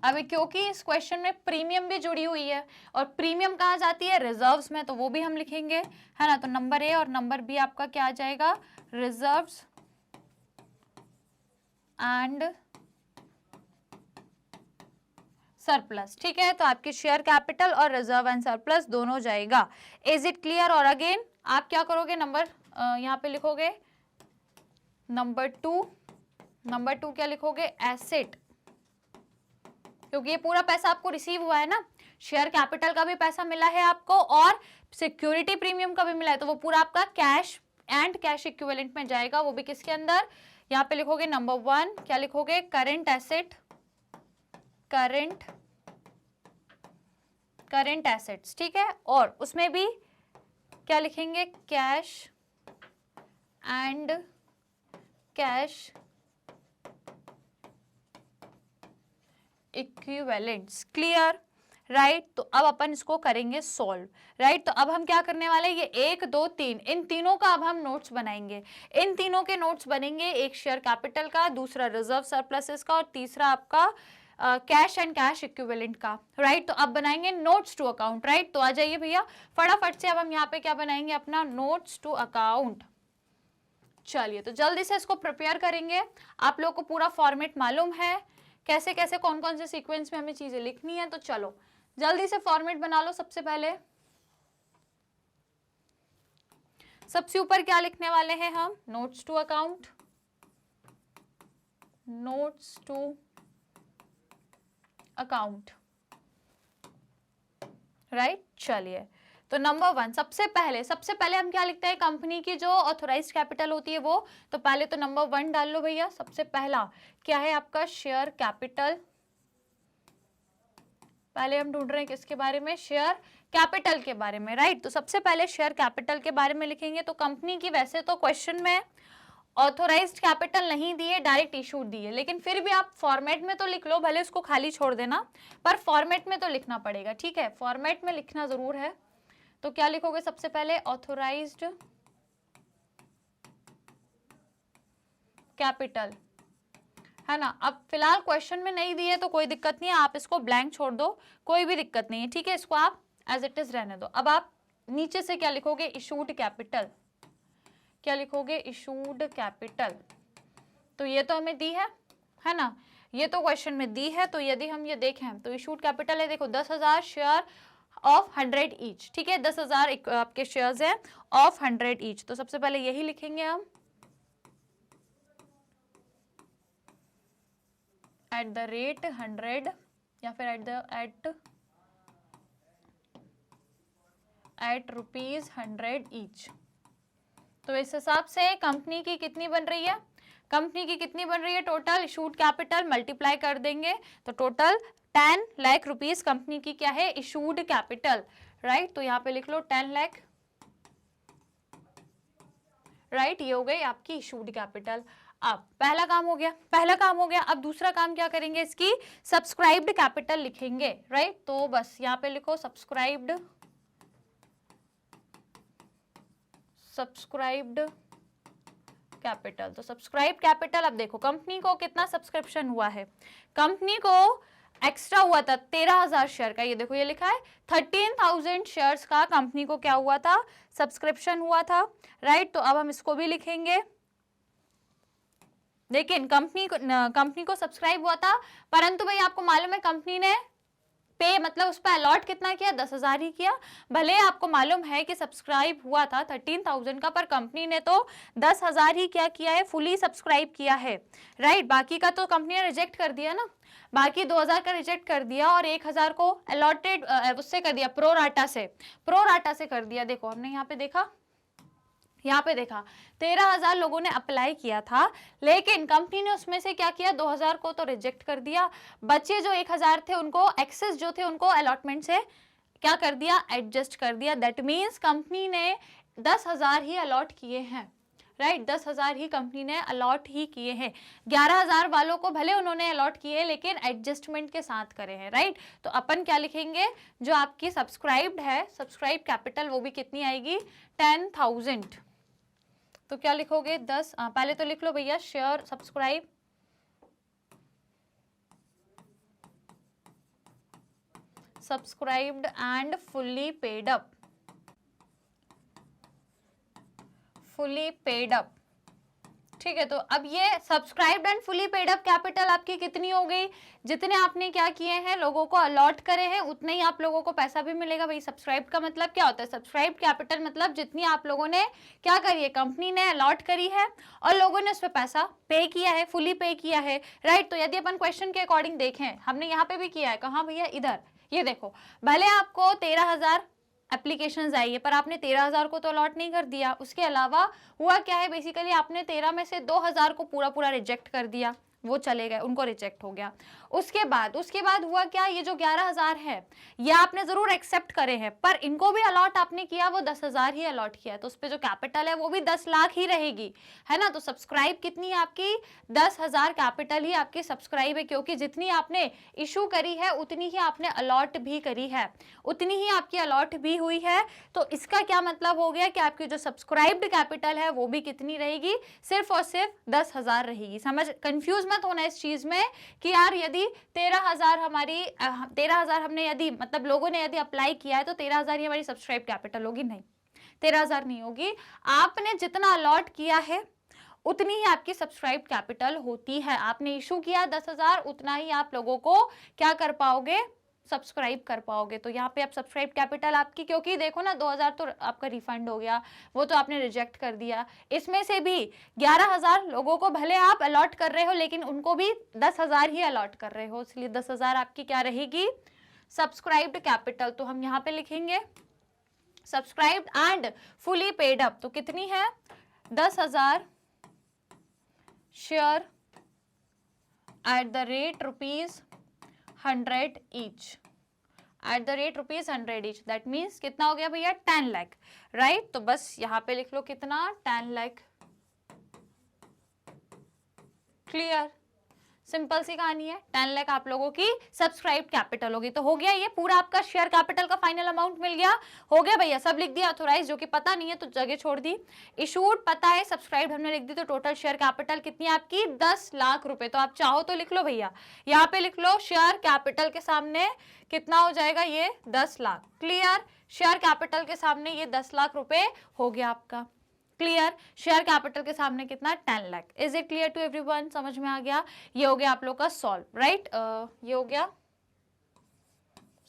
अब क्योंकि इस क्वेश्चन में प्रीमियम भी जुड़ी हुई है और प्रीमियम कहाँ जाती है, रिजर्व्स में, तो वो भी हम लिखेंगे, है ना। तो नंबर ए और नंबर बी आपका क्या आ जाएगा, रिजर्व्स एंड सरप्लस। ठीक है, तो आपकी शेयर कैपिटल और रिजर्व एंड सरप्लस दोनों जाएगा। Is it clear? और अगेन आप क्या करोगे, नंबर यहाँ पे लिखोगे नंबर टू क्या लिखोगे, एसेट, क्योंकि ये पूरा पैसा आपको रिसीव हुआ है ना, शेयर कैपिटल का भी पैसा मिला है आपको और सिक्योरिटी प्रीमियम का भी मिला है, तो वो पूरा आपका कैश एंड कैश इक्विवेलेंट में जाएगा। वो भी किसके अंदर, यहाँ पे लिखोगे नंबर 1 क्या लिखोगे, करंट एसेट, करंट एसेट्स। ठीक है, और उसमें भी क्या लिखेंगे, cash and cash equivalents. Clear? Right, तो अब अपन इसको करेंगे सॉल्व। राइट, तो अब हम क्या करने वाले हैं, ये 1 2 3 इन तीनों का अब हम नोट्स बनाएंगे। इन तीनों के नोट्स बनेंगे, एक शेयर कैपिटल का, दूसरा रिजर्व सरप्लसेस का और तीसरा आपका कैश एंड कैश इक्विवेलेंट का। राइट, तो अब बनाएंगे नोट्स टू अकाउंट। राइट, तो आ जाइए भैया फटाफट से, अब हम यहाँ पे क्या बनाएंगे, अपना नोट्स टू अकाउंट। चलिए, तो जल्दी से इसको प्रिपेयर करेंगे। आप लोग को पूरा फॉर्मेट मालूम है, कैसे कैसे कौन कौन से सीक्वेंस में हमें चीजें लिखनी है, तो चलो जल्दी से फॉर्मेट बना लो। सबसे पहले सबसे ऊपर क्या लिखने वाले हैं हम, notes to account, notes to account. Right, चलिए, तो नंबर 1 सबसे पहले हम क्या लिखते हैं, कंपनी की जो ऑथोराइज्ड कैपिटल होती है वो, तो पहले तो नंबर 1 डाल लो भैया। सबसे पहला क्या है आपका, शेयर कैपिटल। पहले हम ढूंढ रहे हैं किसके बारे में, शेयर कैपिटल के बारे में। राइट, तो सबसे पहले शेयर कैपिटल के बारे में लिखेंगे। तो कंपनी की वैसे तो क्वेश्चन में ऑथोराइज्ड कैपिटल नहीं दिए, डायरेक्ट इशूड दिए, लेकिन फिर भी आप फॉर्मेट में तो लिख लो, भले उसको खाली छोड़ देना, पर फॉर्मेट में तो लिखना पड़ेगा। ठीक है, फॉर्मेट में लिखना जरूर है। तो क्या लिखोगे सबसे पहले, ऑथोराइज्ड कैपिटल, है ना। अब फिलहाल क्वेश्चन में नहीं दिए तो कोई दिक्कत नहीं है, आप इसको ब्लैंक छोड़ दो, कोई भी दिक्कत नहीं है। ठीक है, इसको आप एज इट इज रहने दो। अब आप नीचे से क्या लिखोगे, इशूड कैपिटल। क्या लिखोगे, इशूड कैपिटल। तो ये तो हमें दी है ना, ये तो क्वेश्चन में दी है। तो यदि हम ये देखें तो इशूड कैपिटल है, देखो 10,000 शेयर ऑफ 100 ईच। ठीक है, 10,000 आपके शेयर्स हैं ऑफ 100 ईच। तो सबसे पहले यही लिखेंगे हम, एट द रेट 100 या फिर एट रुपीज 100 ईच। तो इस हिसाब से कंपनी की कितनी बन रही है, कंपनी की कितनी बन रही है, टोटल इशूड कैपिटल मल्टीप्लाई कर देंगे तो टोटल 10 लाख रुपीस कंपनी की क्या है, इशूड कैपिटल। राइट, तो यहाँ पे लिख लो 10 लाख। राइट, ये हो गई आपकी इशूड कैपिटल। अब पहला काम हो गया, अब दूसरा काम क्या करेंगे, इसकी सब्सक्राइब्ड कैपिटल लिखेंगे। राइट, तो बस यहाँ पे लिखो सब्सक्राइब्ड कैपिटल। तो सब्सक्राइब कैपिटल, अब देखो कंपनी को कितना सब्सक्रिप्शन हुआ है, कंपनी को एक्स्ट्रा हुआ था 13,000 शेयर का। ये देखो ये लिखा है 13,000 शेयर्स का कंपनी को क्या हुआ था, सब्सक्रिप्शन हुआ था। राइट, तो अब हम इसको भी लिखेंगे। लेकिन कंपनी को सब्सक्राइब हुआ था, परंतु भाई आपको मालूम है कंपनी ने पे मतलब उस पर अलॉट कितना किया, 10,000 ही किया। भले आपको मालूम है कि सब्सक्राइब हुआ था 13,000 का, पर कंपनी ने तो 10,000 ही क्या किया है, फुली सब्सक्राइब किया है। राइट, बाकी का तो कंपनी ने रिजेक्ट कर दिया ना, बाकी 2,000 का रिजेक्ट कर दिया और 1,000 को अलॉटेड उससे कर दिया, प्रो राटा से कर दिया। देखो हमने यहाँ पे देखा 13,000 लोगों ने अप्लाई किया था, लेकिन कंपनी ने उसमें से क्या किया, 2,000 को तो रिजेक्ट कर दिया, बचे जो 1,000 थे उनको एक्सेस जो थे उनको अलॉटमेंट से क्या कर दिया, एडजस्ट कर दिया। दैट मीन्स कंपनी ने 10,000 ही अलॉट किए हैं। राइट। 10,000 ही कंपनी ने अलॉट ही किए हैं। 11,000 वालों को भले उन्होंने अलॉट किए लेकिन एडजस्टमेंट के साथ करे हैं, राइट। तो अपन क्या लिखेंगे, जो आपकी सब्सक्राइब्ड है, सब्सक्राइब कैपिटल वो भी कितनी आएगी, 10,000। तो क्या लिखोगे, 10, पहले तो लिख लो भैया share subscribe, subscribed and fully paid up, fully paid up, ठीक है। तो अब ये subscribed and fully paid up capital आपकी कितनी हो गई, जितने आपने क्या किए हैं, लोगों को अलॉट करे हैं, उतने ही आप लोगों को पैसा भी मिलेगा। भाई सब्सक्राइब का मतलब क्या होता है, सब्सक्राइब कैपिटल मतलब जितनी आप लोगों ने क्या करी है, कंपनी ने अलॉट करी है और लोगों ने उस पर पैसा पे किया है, फुली पे किया है, राइट। तो यदि अपन क्वेश्चन के अकॉर्डिंग देखें, हमने यहाँ पे भी किया है, कहाँ भैया, इधर, ये देखो, भले आपको 13,000 एप्लीकेशंस आई है पर आपने 13,000 को तो अलॉट नहीं कर दिया। उसके अलावा हुआ क्या है, बेसिकली आपने 13 में से 2,000 को पूरा पूरा रिजेक्ट कर दिया, वो चले गए, उनको रिजेक्ट हो गया। उसके बाद हुआ क्या, ये जो 11,000 है ये आपने जरूर एक्सेप्ट करे हैं पर इनको भी अलॉट आपने किया, वो 10,000 ही अलॉट किया है, तो उस पर जो कैपिटल है वो भी 10 लाख ही रहेगी, है ना। तो सब्सक्राइब कितनी है आपकी, 10,000 कैपिटल ही आपकी सब्सक्राइब है, क्योंकि जितनी आपने इशू करी है उतनी ही आपने अलॉट भी करी है, उतनी ही आपकी अलॉट भी हुई है। तो इसका क्या मतलब हो गया कि आपकी जो सब्सक्राइब्ड कैपिटल है वो भी कितनी रहेगी, सिर्फ और सिर्फ 10,000 रहेगी। समझ, कंफ्यूज मत होना इस चीज में कि यार यदि 13,000 हमारी 13,000 हमने यदि मतलब लोगों ने यदि अप्लाई किया है तो 13,000 ही हमारी सब्सक्राइब कैपिटल होगी, नहीं 13,000 नहीं होगी। आपने जितना अलॉट किया है उतनी ही आपकी सब्सक्राइब कैपिटल होती है। आपने इशू किया 10,000, उतना ही आप लोगों को क्या कर पाओगे, सब्सक्राइब कर पाओगे। तो यहाँ पे आप सब्सक्राइब कैपिटल आपकी, क्योंकि देखो ना 2,000 तो आपका रिफंड हो गया, वो तो आपने रिजेक्ट कर दिया। इसमें से भी 11,000 लोगों को भले आप अलॉट कर रहे हो लेकिन उनको भी 10,000 ही अलॉट कर रहे हो, इसलिए 10,000 आपकी क्या रहेगी, सब्सक्राइब्ड कैपिटल। तो हम यहाँ पे लिखेंगे subscribed and fully paid up, तो कितनी है, 10,000 share at the rate ₹100 each, at the rate ₹100 each, that means कितना हो गया भैया, 10 लाख, राइट। तो बस यहाँ पे लिख लो कितना, 10 लाख। क्लियर, सिंपल सी कहानी है। 10 लाख आप लोगों की सब्सक्राइब कैपिटल होगी। तो हो गया ये पूरा आपका शेयर कैपिटल का फाइनल अमाउंट मिल गया, हो गया भैया, सब लिख दिया। ऑथोराइज जो कि पता नहीं है तो जगह छोड़ दी, इशूड पता है, सब्सक्राइब हमने लिख दी, तो टोटल शेयर कैपिटल कितनी है आपकी, 10 लाख रुपए। तो आप चाहो तो लिख लो भैया, यहाँ पे लिख लो शेयर कैपिटल के सामने कितना हो जाएगा, ये 10 लाख। क्लियर, शेयर कैपिटल के सामने ये 10 लाख रुपए हो गया आपका। क्लियर, शेयर कैपिटल के सामने कितना, 10 lakh. Is it clear to everyone, समझ में आ गया। ये हो गया आप लोग का सॉल्व, राइट, ये हो गया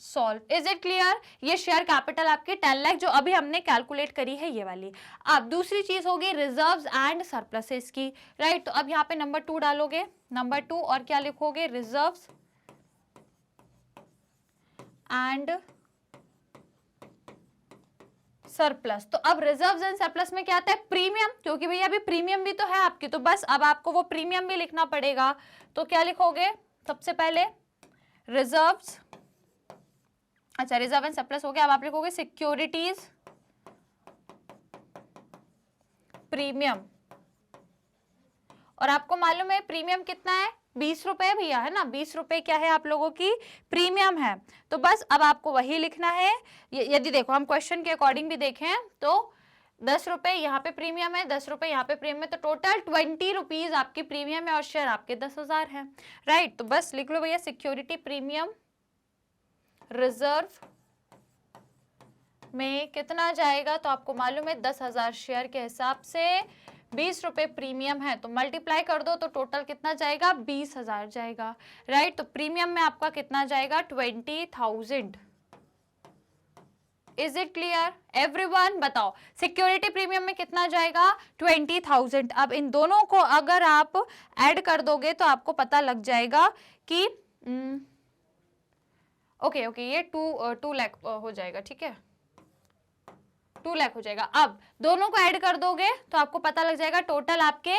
सॉल्व। इज इट क्लियर, ये शेयर कैपिटल आपकी 10 लाख जो अभी हमने कैलकुलेट करी है ये वाली। अब दूसरी चीज होगी रिजर्व्स एंड सरप्लसेस की, राइट। तो अब यहाँ पे नंबर 2 डालोगे, नंबर 2 और क्या लिखोगे, रिजर्व्स एंड सरप्लस। तो अब रिजर्व्स एंड सरप्लस में क्या आता है, प्रीमियम, क्योंकि भैया अभी प्रीमियम भी तो है आपकी, तो बस अब आपको वो प्रीमियम भी लिखना पड़ेगा। तो क्या लिखोगे, सबसे पहले रिजर्व्स, अच्छा रिजर्व एंड सरप्लस हो गया। अब आप लिखोगे सिक्योरिटीज प्रीमियम, और आपको मालूम है प्रीमियम कितना है, 20 रुपए भैया, है ना, 20 रुपए क्या है आप लोगों की प्रीमियम है। तो बस अब आपको वही लिखना है। यदि देखो हम क्वेश्चन के अकॉर्डिंग भी देखें तो 10 रुपए यहाँ पे प्रीमियम है, 10 रुपए यहाँ पे प्रीमियम है, तो टोटल 20 रुपीज आपकी प्रीमियम है और शेयर आपके 10,000 है, राइट। तो बस लिख लो भैया सिक्योरिटी प्रीमियम रिजर्व में कितना जाएगा, तो आपको मालूम है 10,000 शेयर के हिसाब से 20 रुपए प्रीमियम है, तो मल्टीप्लाई कर दो तो टोटल कितना जाएगा, 20,000 जाएगा, राइट। तो प्रीमियम में आपका कितना जाएगा, 20,000। इज इट क्लियर एवरीवन, बताओ सिक्योरिटी प्रीमियम में कितना जाएगा, 20,000। अब इन दोनों को अगर आप ऐड कर दोगे तो आपको पता लग जाएगा कि ओके ये 2 लाख हो जाएगा, ठीक है, 2 लाख हो जाएगा। अब दोनों को ऐड कर दोगे तो आपको पता लग जाएगा टोटल आपके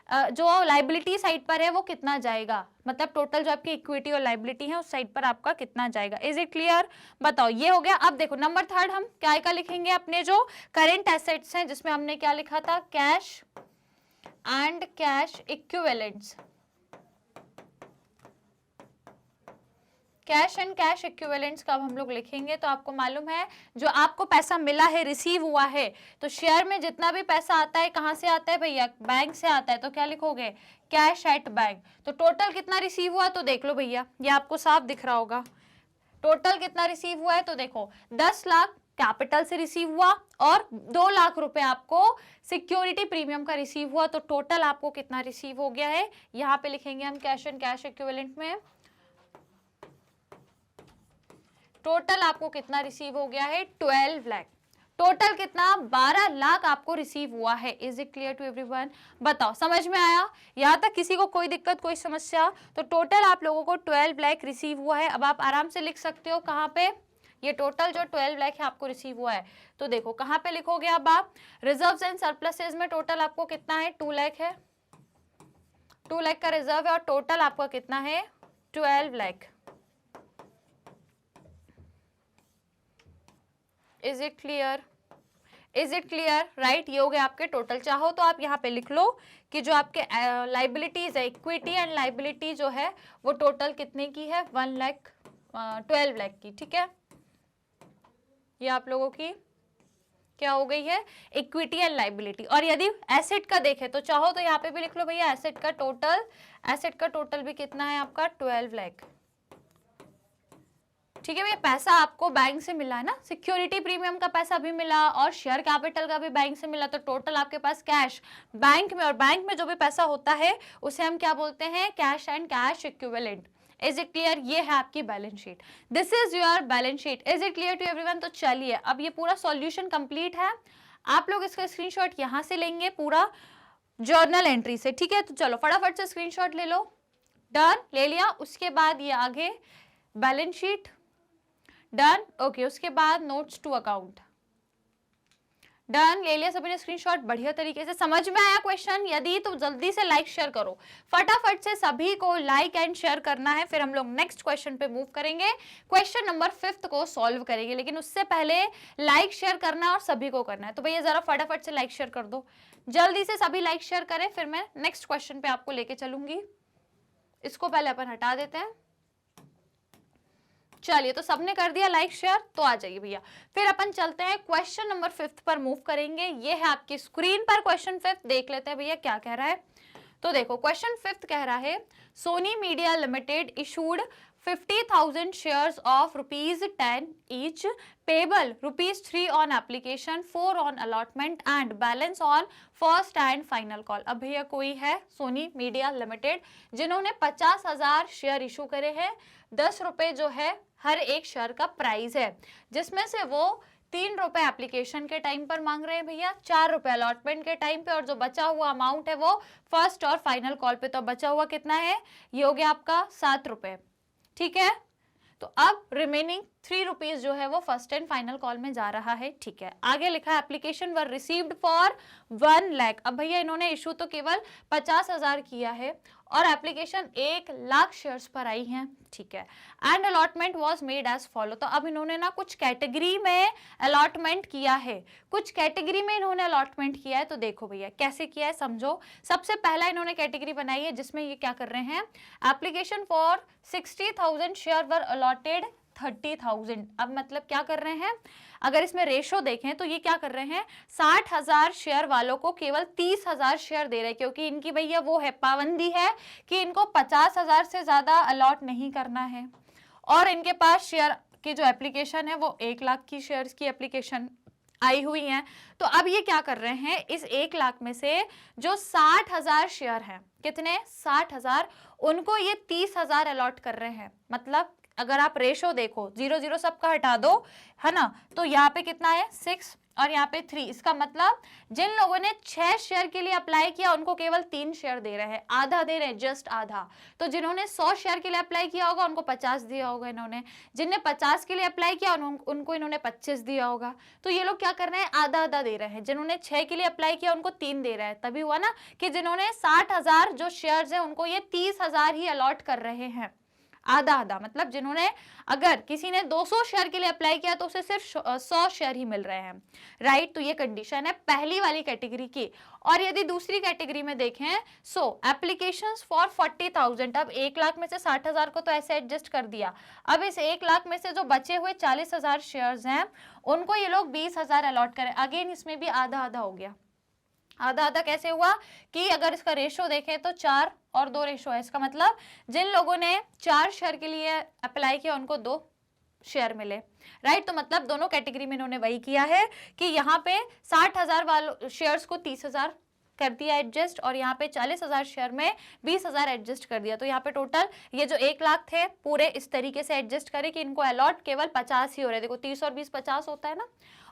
जो लाइबिलिटी साइड पर है वो कितना जाएगा, मतलब टोटल जो आपकी इक्विटी और लाइबिलिटी है उस साइड पर आपका कितना जाएगा। इज इट क्लियर, बताओ, ये हो गया। अब देखो नंबर 3 हम क्या का लिखेंगे, अपने जो करेंट एसेट्स हैं जिसमें हमने क्या लिखा था, cash and cash equivalents. Cash and cash equivalents का अब हम लोग लिखेंगे। तो आपको मालूम है जो आपको पैसा मिला है, रिसीव हुआ है, तो शेयर में जितना भी पैसा आता है कहां से आता है भैया, बैंक से आता है। तो क्या लिखोगे, कैश एट बैंक। तो टोटल कितना रिसीव हुआ तो देख लो भैया, ये आपको साफ दिख रहा होगा। टोटल कितना रिसीव हुआ है तो देखो 10 लाख कैपिटल से रिसीव हुआ और 2 लाख रुपए आपको सिक्योरिटी प्रीमियम का रिसीव हुआ। तो टोटल आपको कितना रिसीव हो गया है, यहाँ पे लिखेंगे हम कैश एंड कैश इक्विवेलेंट में। टोटल आपको कितना रिसीव हो गया है, 12 लाख। टोटल कितना, 12 लाख आपको रिसीव हुआ है। Is it clear to everyone? बताओ समझ में आया? यहाँ तक किसी को कोई दिक्कत, कोई समस्या? तो टोटल आप लोगों को 12 लाख रिसीव हुआ है। अब आप आराम से लिख सकते हो कहाँ पे, ये टोटल जो 12 लाख है आपको रिसीव हुआ है। तो देखो कहाँ पे लिखोगे अब आप, रिजर्व्स एंड सरप्लसेस में टोटल आपको कितना है, 2 लाख है। 2 लाख का रिजर्व है और टोटल आपका कितना है, 12 lakh. Is it clear? Is it clear? Right, ये हो गए आपके टोटल। चाहो तो आप यहाँ पे लिख लो कि जो आपके लाइबिलिटीज है, इक्विटी एंड लाइबिलिटी जो है वो टोटल कितने की है, 12 लाख की। ठीक है, ये आप लोगों की क्या हो गई है, इक्विटी एंड लाइबिलिटी। और यदि एसेट का देखें तो चाहो तो यहाँ पे भी लिख लो भैया, एसेट का टोटल भी कितना है आपका, 12 लाख। ठीक है भैया, पैसा आपको बैंक से मिला है ना, सिक्योरिटी प्रीमियम का पैसा भी मिला और शेयर कैपिटल का भी बैंक से मिला। तो टोटल आपके पास कैश बैंक में, और बैंक में जो भी पैसा होता है उसे हम क्या बोलते हैं, cash and cash equivalent. Is it clear? ये है आपकी balance sheet, this is your balance sheet. Is it clear to everyone? तो चलिए अब ये पूरा सॉल्यूशन कंप्लीट है। आप लोग इसका स्क्रीनशॉट यहाँ से लेंगे पूरा जर्नल एंट्री से। ठीक है, तो चलो फटाफट से स्क्रीनशॉट ले लो। डन, ले लिया। उसके बाद ये आगे बैलेंस शीट, डन। ओके, उसके बाद नोट्स टू अकाउंट, डन, ले लिया सभी ने स्क्रीनशॉट। बढ़िया तरीके से समझ में आया क्वेश्चन? यदि तो जल्दी से लाइक शेयर करो, फटाफट से सभी को लाइक एंड शेयर करना है। फिर हम लोग नेक्स्ट क्वेश्चन पे मूव करेंगे, क्वेश्चन नंबर 5 को सॉल्व करेंगे। लेकिन उससे पहले लाइक शेयर करना है और सभी को करना है। तो भैया जरा फटाफट से लाइक शेयर कर दो, जल्दी से सभी लाइक शेयर करें, फिर मैं नेक्स्ट क्वेश्चन पे आपको लेके चलूंगी। इसको पहले अपन हटा देते हैं। चलिए, तो सबने कर दिया लाइक शेयर, तो आ जाइए भैया। फिर अपन चलते हैं क्वेश्चन नंबर 5 पर मूव करेंगे। ये है आपकी स्क्रीन पर क्वेश्चन 5, देख लेते हैं भैया क्या कह रहा है। तो देखो क्वेश्चन 5 कह रहा है, Sony media limited issued 50,000 shares of ₹10 each, payable ₹3 on application, 4 on allotment and balance on first and final call। अब भैया कोई है सोनी मीडिया लिमिटेड जिन्होंने 50,000 शेयर इशू करे हैं, 10 रुपए जो है हर एक शेयर का प्राइस है, जिसमें से वो 3 रुपए एप्लीकेशन के टाइम पर मांग रहे हैं भैया, 4 रुपए अलॉटमेंट के टाइम पे, और जो बचा हुआ अमाउंट है वो फर्स्ट और फाइनल कॉल पे। तो बचा हुआ कितना है, ये हो गया आपका 7 रुपए। ठीक है, तो अब रिमेनिंग 3 रुपीज जो है वो फर्स्ट एंड फाइनल कॉल में जा रहा है। ठीक है, आगे लिखा है application were received for 1 lakh. अब भैया इन्होंने इशू तो केवल 50,000 किया है और एप्लीकेशन 1 लाख शेयर्स पर आई हैं। ठीक है, and allotment was made as follow. तो अब इन्होंने ना कुछ कैटेगरी में अलॉटमेंट किया है, कुछ कैटेगरी में इन्होंने अलॉटमेंट किया है। तो देखो भैया कैसे किया है समझो। सबसे पहला इन्होंने कैटेगरी बनाई है जिसमें ये क्या कर रहे हैं, application for 60,000 share were allotted 30,000। अब मतलब क्या कर रहे हैं, अगर इसमें रेशो देखें तो ये क्या कर रहे हैं, 60,000 शेयर वालों को केवल 30,000 शेयर दे रहे हैं, क्योंकि इनकी भैया वो है पाबंदी है कि इनको 50,000 से ज्यादा अलॉट नहीं करना है। और इनके पास शेयर की जो एप्लीकेशन है वो 1 लाख की शेयर्स की एप्लीकेशन आई हुई है। तो अब ये क्या कर रहे हैं, इस 1 लाख में से जो 60,000 शेयर हैं, कितने, 60,000, उनको ये 30,000 अलॉट कर रहे हैं। मतलब अगर आप रेशो देखो 0 सबका हटा दो, है ना, तो यहाँ पे कितना है 6 और यहाँ पे 3। इसका मतलब जिन लोगों ने 6 शेयर के लिए अप्लाई किया उनको केवल 3 शेयर दे रहे हैं, आधा दे रहे हैं, जस्ट आधा। तो जिन्होंने 100 शेयर के लिए अप्लाई किया होगा उनको 50 दिया होगा इन्होंने, जिनने 50 के लिए अप्लाई किया उनको इन्होंने 25 दिया होगा। तो ये लोग क्या कर रहे हैं, आधा आधा दे रहे हैं। जिन्होंने 6 के लिए अप्लाई किया उनको 3 दे रहा है। तभी हुआ ना कि जिन्होंने 60,000 जो शेयर है उनको ये 30,000 ही अलॉट कर रहे हैं। आधा आधा, मतलब जिन्होंने, अगर किसी ने 200 शेयर के लिए अप्लाई किया तो उसे सिर्फ 100 शेयर ही मिल रहे हैं, राइट। तो ये कंडीशन है पहली वाली कैटेगरी की। और यदि दूसरी कैटेगरी में देखें, सो एप्लीकेशंस फॉर 40,000, अब 1 लाख में से 60,000 को तो ऐसे एडजस्ट कर दिया, अब इस 1 लाख में से जो बचे हुए 40,000 शेयर्स हैं उनको ये लोग 20,000 अलॉट करें। अगेन इसमें भी आधा आधा हो गया। आधा आधा कैसे हुआ कि अगर इसका रेशो देखें तो 4 और 2 रेशो है, इसका मतलब जिन लोगों ने 4 शेयर के लिए अप्लाई किया उनको 2 शेयर मिले, राइट। तो मतलब दोनों कैटेगरी में इन्होंने वही किया है कि यहाँ पे 60,000 वालों शेयर्स को 30,000 कर दिया एडजस्ट, और यहाँ पे 40,000 शेयर में 20,000 एडजस्ट कर दिया। तो यहाँ पे टोटल ये जो 1 लाख थे पूरे इस तरीके से एडजस्ट करे कि इनको अलॉट केवल 50 ही हो रहे। देखो 30 और 20 50 होता है ना,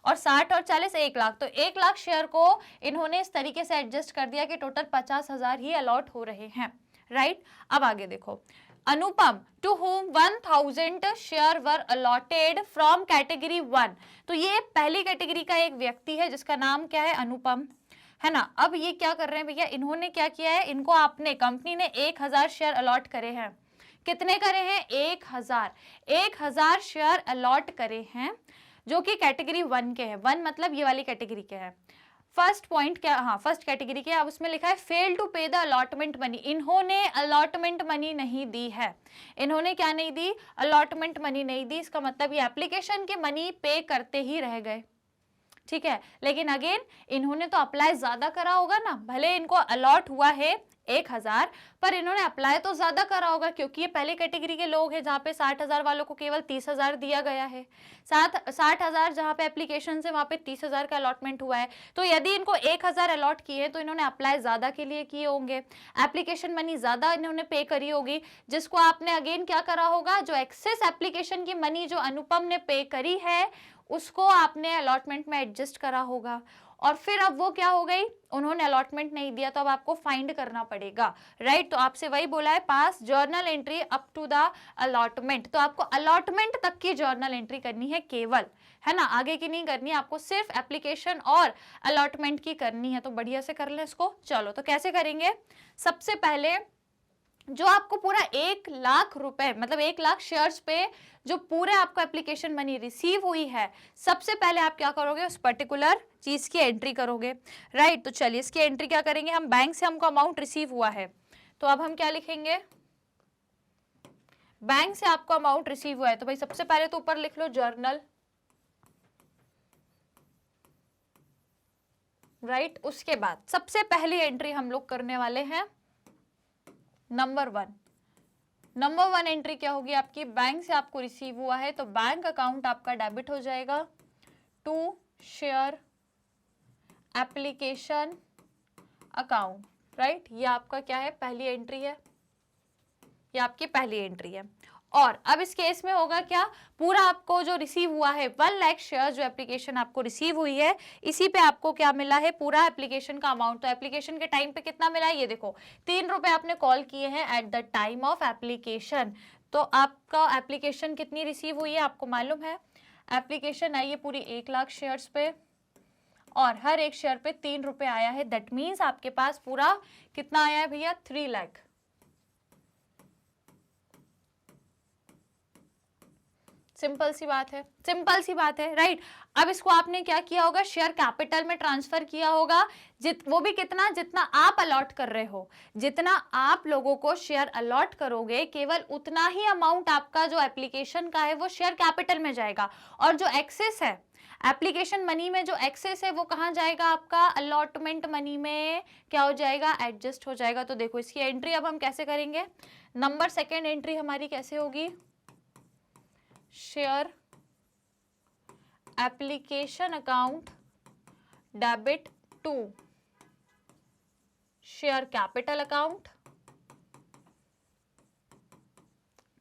और 60 और 40 1 लाख, तो 1 लाख शेयर को इन्होंने इस तरीके से एडजस्ट कर दिया कि टोटल 50,000 ही अलॉट हो रहे हैं, राइट। अब आगे देखो, Anupam to whom 1000 share were allotted from category 1। तो ये पहली कैटेगरी का एक व्यक्ति है जिसका नाम क्या है, अनुपम, है ना। अब ये क्या कर रहे हैं भैया, इन्होंने क्या किया है, इनको आपने कंपनी ने 1000 शेयर अलॉट करे हैं। कितने करे हैं, 1000 शेयर अलॉट करे हैं जो कि कैटेगरी 1 के हैं। 1 मतलब ये वाली कैटेगरी के हैं। फर्स्ट पॉइंट क्या, हाँ फर्स्ट कैटेगरी के, अब उसमें लिखा है फेल टू पे द अलॉटमेंट मनी, इन्होंने अलॉटमेंट मनी नहीं दी है। इन्होंने क्या नहीं दी, अलॉटमेंट मनी नहीं दी। इसका मतलब ये एप्लीकेशन के मनी पे करते ही रह गए, ठीक है। लेकिन अगेन इन्होंने तो अप्लाई ज्यादा करा होगा ना, भले इनको अलॉट हुआ है 1000, पर इन्होंने अप्लाई तो ज्यादा करा होगा क्योंकि ये पहले कैटेगरी के लोग हैं जहाँ पे 60,000 वालों को केवल 30,000 दिया गया है। 60,000 जहाँ पे एप्लीकेशन है वहाँ पे 30,000 का अलॉटमेंट हुआ है। तो यदि इनको 1000 अलॉट किए तो इन्होंने अप्लाई ज्यादा के लिए किए होंगे, एप्लीकेशन मनी ज्यादा इन्होंने पे करी होगी, जिसको आपने अगेन क्या करा होगा, जो एक्सेस एप्लीकेशन की मनी जो अनुपम ने पे करी है उसको आपने अलॉटमेंट में एडजस्ट करा होगा। और फिर अब वो क्या हो गई, उन्होंने अलॉटमेंट नहीं दिया तो अब आपको फाइंड करना पड़ेगा, राइट। तो आपसे वही बोला है pass journal entry up to the allotment, तो आपको अलॉटमेंट तक की जर्नल एंट्री करनी है केवल, है ना, आगे की नहीं करनी है आपको, सिर्फ एप्लीकेशन और अलॉटमेंट की करनी है। तो बढ़िया से कर ले इसको। चलो तो कैसे करेंगे, सबसे पहले जो आपको पूरा 1 लाख रुपए, मतलब 1 लाख शेयर्स पे जो पूरे आपको एप्लीकेशन मनी रिसीव हुई है, सबसे पहले आप क्या करोगे, उस पर्टिकुलर चीज की एंट्री करोगे, राइट। तो चलिए इसकी एंट्री क्या करेंगे, हम बैंक से हमको अमाउंट रिसीव हुआ है, तो अब हम क्या लिखेंगे, बैंक से आपको अमाउंट रिसीव हुआ है, तो भाई सबसे पहले तो ऊपर लिख लो जर्नल, राइट। उसके बाद सबसे पहली एंट्री हम लोग करने वाले हैं नंबर 1 एंट्री क्या होगी आपकी, बैंक से आपको रिसीव हुआ है तो बैंक अकाउंट आपका डेबिट हो जाएगा to share application account, right. ये आपका क्या है, पहली एंट्री है, ये आपकी पहली एंट्री है। और अब इस केस में होगा क्या, पूरा आपको जो रिसीव हुआ है 1 लाख शेयर जो एप्लीकेशन आपको रिसीव हुई है, इसी पे आपको क्या मिला है, पूरा एप्लीकेशन का अमाउंट। तो एप्लीकेशन के टाइम पे कितना मिला है, ये देखो 3 रुपए आपने कॉल किए हैं at the time of application. तो आपका एप्लीकेशन कितनी रिसीव हुई है आपको मालूम है, एप्लीकेशन आई है पूरी 1 लाख शेयर्स पे और हर एक शेयर पे 3 रुपए आया है। दैट मीन्स आपके पास पूरा कितना आया है भैया, 3 लाख। सिंपल सी बात है, सिंपल सी बात है, राइट। अब इसको आपने क्या किया होगा, शेयर कैपिटल में ट्रांसफर किया होगा, वो भी कितना, जितना आप अलॉट कर रहे हो, जितना आप लोगों को शेयर अलॉट करोगे केवल उतना ही अमाउंट आपका जो एप्लीकेशन का है वो शेयर कैपिटल में जाएगा। और जो एक्सेस है एप्लीकेशन मनी में, जो एक्सेस है वो कहाँ जाएगा आपका, अलॉटमेंट मनी में क्या हो जाएगा, एडजस्ट हो जाएगा। तो देखो इसकी एंट्री अब हम कैसे करेंगे, नंबर 2 एंट्री हमारी कैसे होगी, share application account debit to share capital account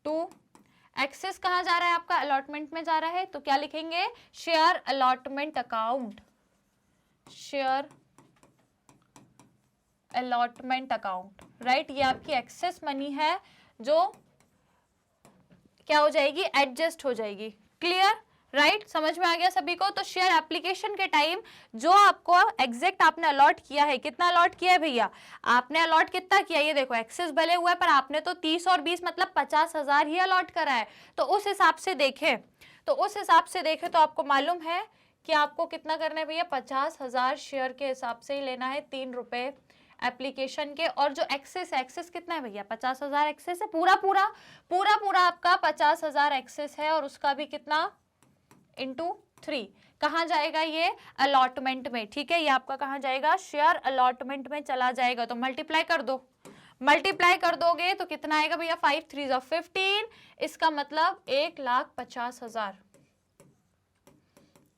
to excess कहां जा रहा है आपका, अलॉटमेंट में जा रहा है, तो क्या लिखेंगे, share allotment account, share allotment account, right. ये आपकी एक्सेस मनी है जो क्या हो जाएगी, एडजस्ट हो जाएगी, क्लियर, राइट, समझ में आ गया सभी को। तो शेयर एप्लीकेशन के टाइम जो आपको एग्जैक्ट आपने अलॉट किया है, कितना अलॉट किया है भैया, आपने अलॉट कितना किया, ये देखो एक्सेस भले हुआ है पर आपने तो 30 और 20 मतलब 50,000 ही अलॉट करा है। तो उस हिसाब से देखें तो आपको मालूम है कि आपको कितना करना है भैया, 50,000 शेयर के हिसाब से ही लेना है, 3 रुपए एप्लीकेशन के। और जो एक्सेस कितना है भैया, 50,000 एक्सेस है, पूरा आपका 50,000 एक्सेस है, और उसका भी कितना इंटू 3 कहाँ जाएगा, ये अलॉटमेंट में। ठीक है, ये आपका कहाँ जाएगा, शेयर अलॉटमेंट में चला जाएगा। तो मल्टीप्लाई कर दोगे तो कितना आएगा भैया, 5 3 15, इसका मतलब 1,50,000।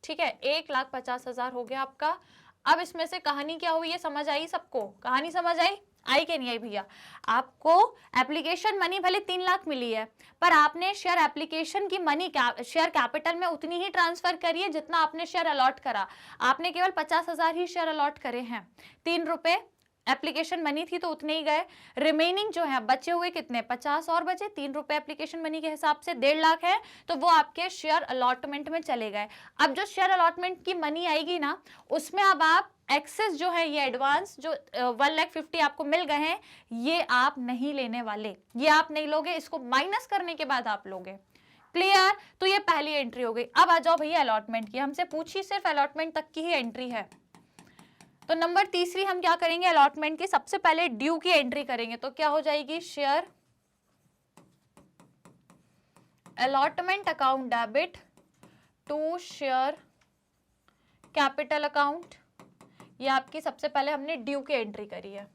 ठीक है, 1,50,000 हो गया आपका। अब इसमें से कहानी क्या हुई, ये समझ आई सबको, कहानी समझ आई कि नहीं आई भैया। आपको एप्लीकेशन मनी भले 3 लाख मिली है, पर आपने शेयर एप्लीकेशन की मनी शेयर कैपिटल में उतनी ही ट्रांसफर करी है जितना आपने शेयर अलॉट करा। आपने केवल 50,000 ही शेयर अलॉट करे हैं, 3 रुपए एप्लीकेशन मनी थी तो उतने ही गए। रिमेनिंग जो है बचे हुए कितने, 50 और बचे, 3 रुपए एप्लीकेशन मनी के हिसाब से 1.5 लाख है, तो वो आपके शेयर अलॉटमेंट में चले गए। अब जो शेयर अलॉटमेंट की मनी आएगी ना, उसमें अब आप एक्सेस जो है, ये एडवांस जो 1,50,000 आपको मिल गए हैं, ये आप नहीं लेने वाले, ये आप नहीं लोगे, इसको माइनस करने के बाद आप लोगे। क्लियर, तो ये पहली एंट्री हो गई। अब आ जाओ भैया अलॉटमेंट की, हमसे पूछी सिर्फ अलॉटमेंट तक की ही एंट्री है। तो नंबर तीसरी हम क्या करेंगे, अलॉटमेंट की सबसे पहले ड्यू की एंट्री करेंगे। तो क्या हो जाएगी, share allotment account debit to share capital account. ये आपकी सबसे पहले हमने ड्यू की एंट्री करी है।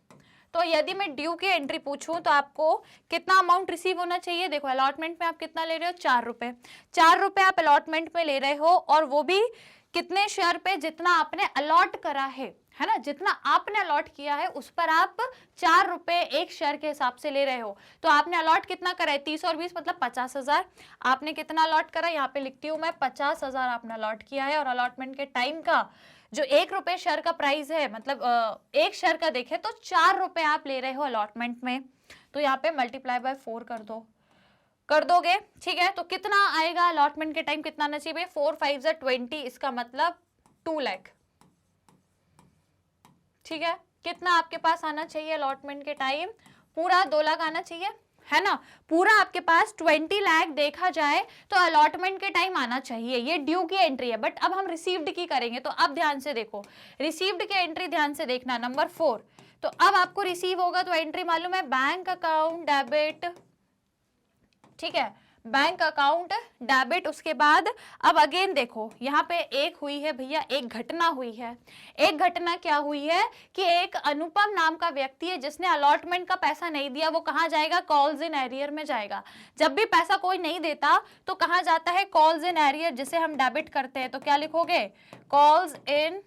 तो यदि मैं ड्यू की एंट्री पूछूं तो आपको कितना अमाउंट रिसीव होना चाहिए, देखो अलॉटमेंट में आप कितना ले रहे हो, 4 रुपए। 4 रुपए आप अलॉटमेंट में ले रहे हो, और वो भी कितने शेयर पे, जितना आपने अलॉट करा है ना, जितना आपने अलॉट किया है उस पर आप 4 रुपए एक शेयर के हिसाब से ले रहे हो। तो आपने अलॉट कितना करा है, 30 और 20 मतलब 50,000। आपने कितना अलॉट करा, यहाँ पे लिखती हूँ मैं, 50,000 आपने अलॉट किया है। और अलॉटमेंट के टाइम का जो 1 रुपए शेयर का प्राइस है, मतलब एक शेयर का देखे तो 4 रुपए आप ले रहे हो अलॉटमेंट में। तो यहाँ पे मल्टीप्लाई बाय 4 कर दोगे। ठीक है, तो कितना आएगा अलॉटमेंट के टाइम, कितना आना चाहिए, 4 5 20, इसका मतलब 2 लाख। ठीक है, कितना आपके पास आना चाहिए अलॉटमेंट के टाइम, पूरा 2 लाख आना चाहिए, है ना। पूरा आपके पास 20 लाख देखा जाए तो अलॉटमेंट के टाइम आना चाहिए। ये ड्यू की एंट्री है, बट अब हम रिसीव्ड की करेंगे। तो अब ध्यान से देखो, रिसीव्ड की एंट्री ध्यान से देखना, नंबर 4। तो अब आपको रिसीव होगा तो एंट्री मालूम है, बैंक अकाउंट डेबिट। ठीक है, बैंक अकाउंट डेबिट। उसके बाद अब अगेन देखो, यहाँ पे एक हुई है भैया, एक घटना हुई है। एक घटना क्या हुई है कि एक अनुपम नाम का व्यक्ति है जिसने अलॉटमेंट का पैसा नहीं दिया। वो कहाँ जाएगा, कॉल्स इन एरियर में जाएगा। जब भी पैसा कोई नहीं देता तो कहाँ जाता है, कॉल्स इन एरियर, जिसे हम डेबिट करते हैं। तो क्या लिखोगे, कॉल्स इन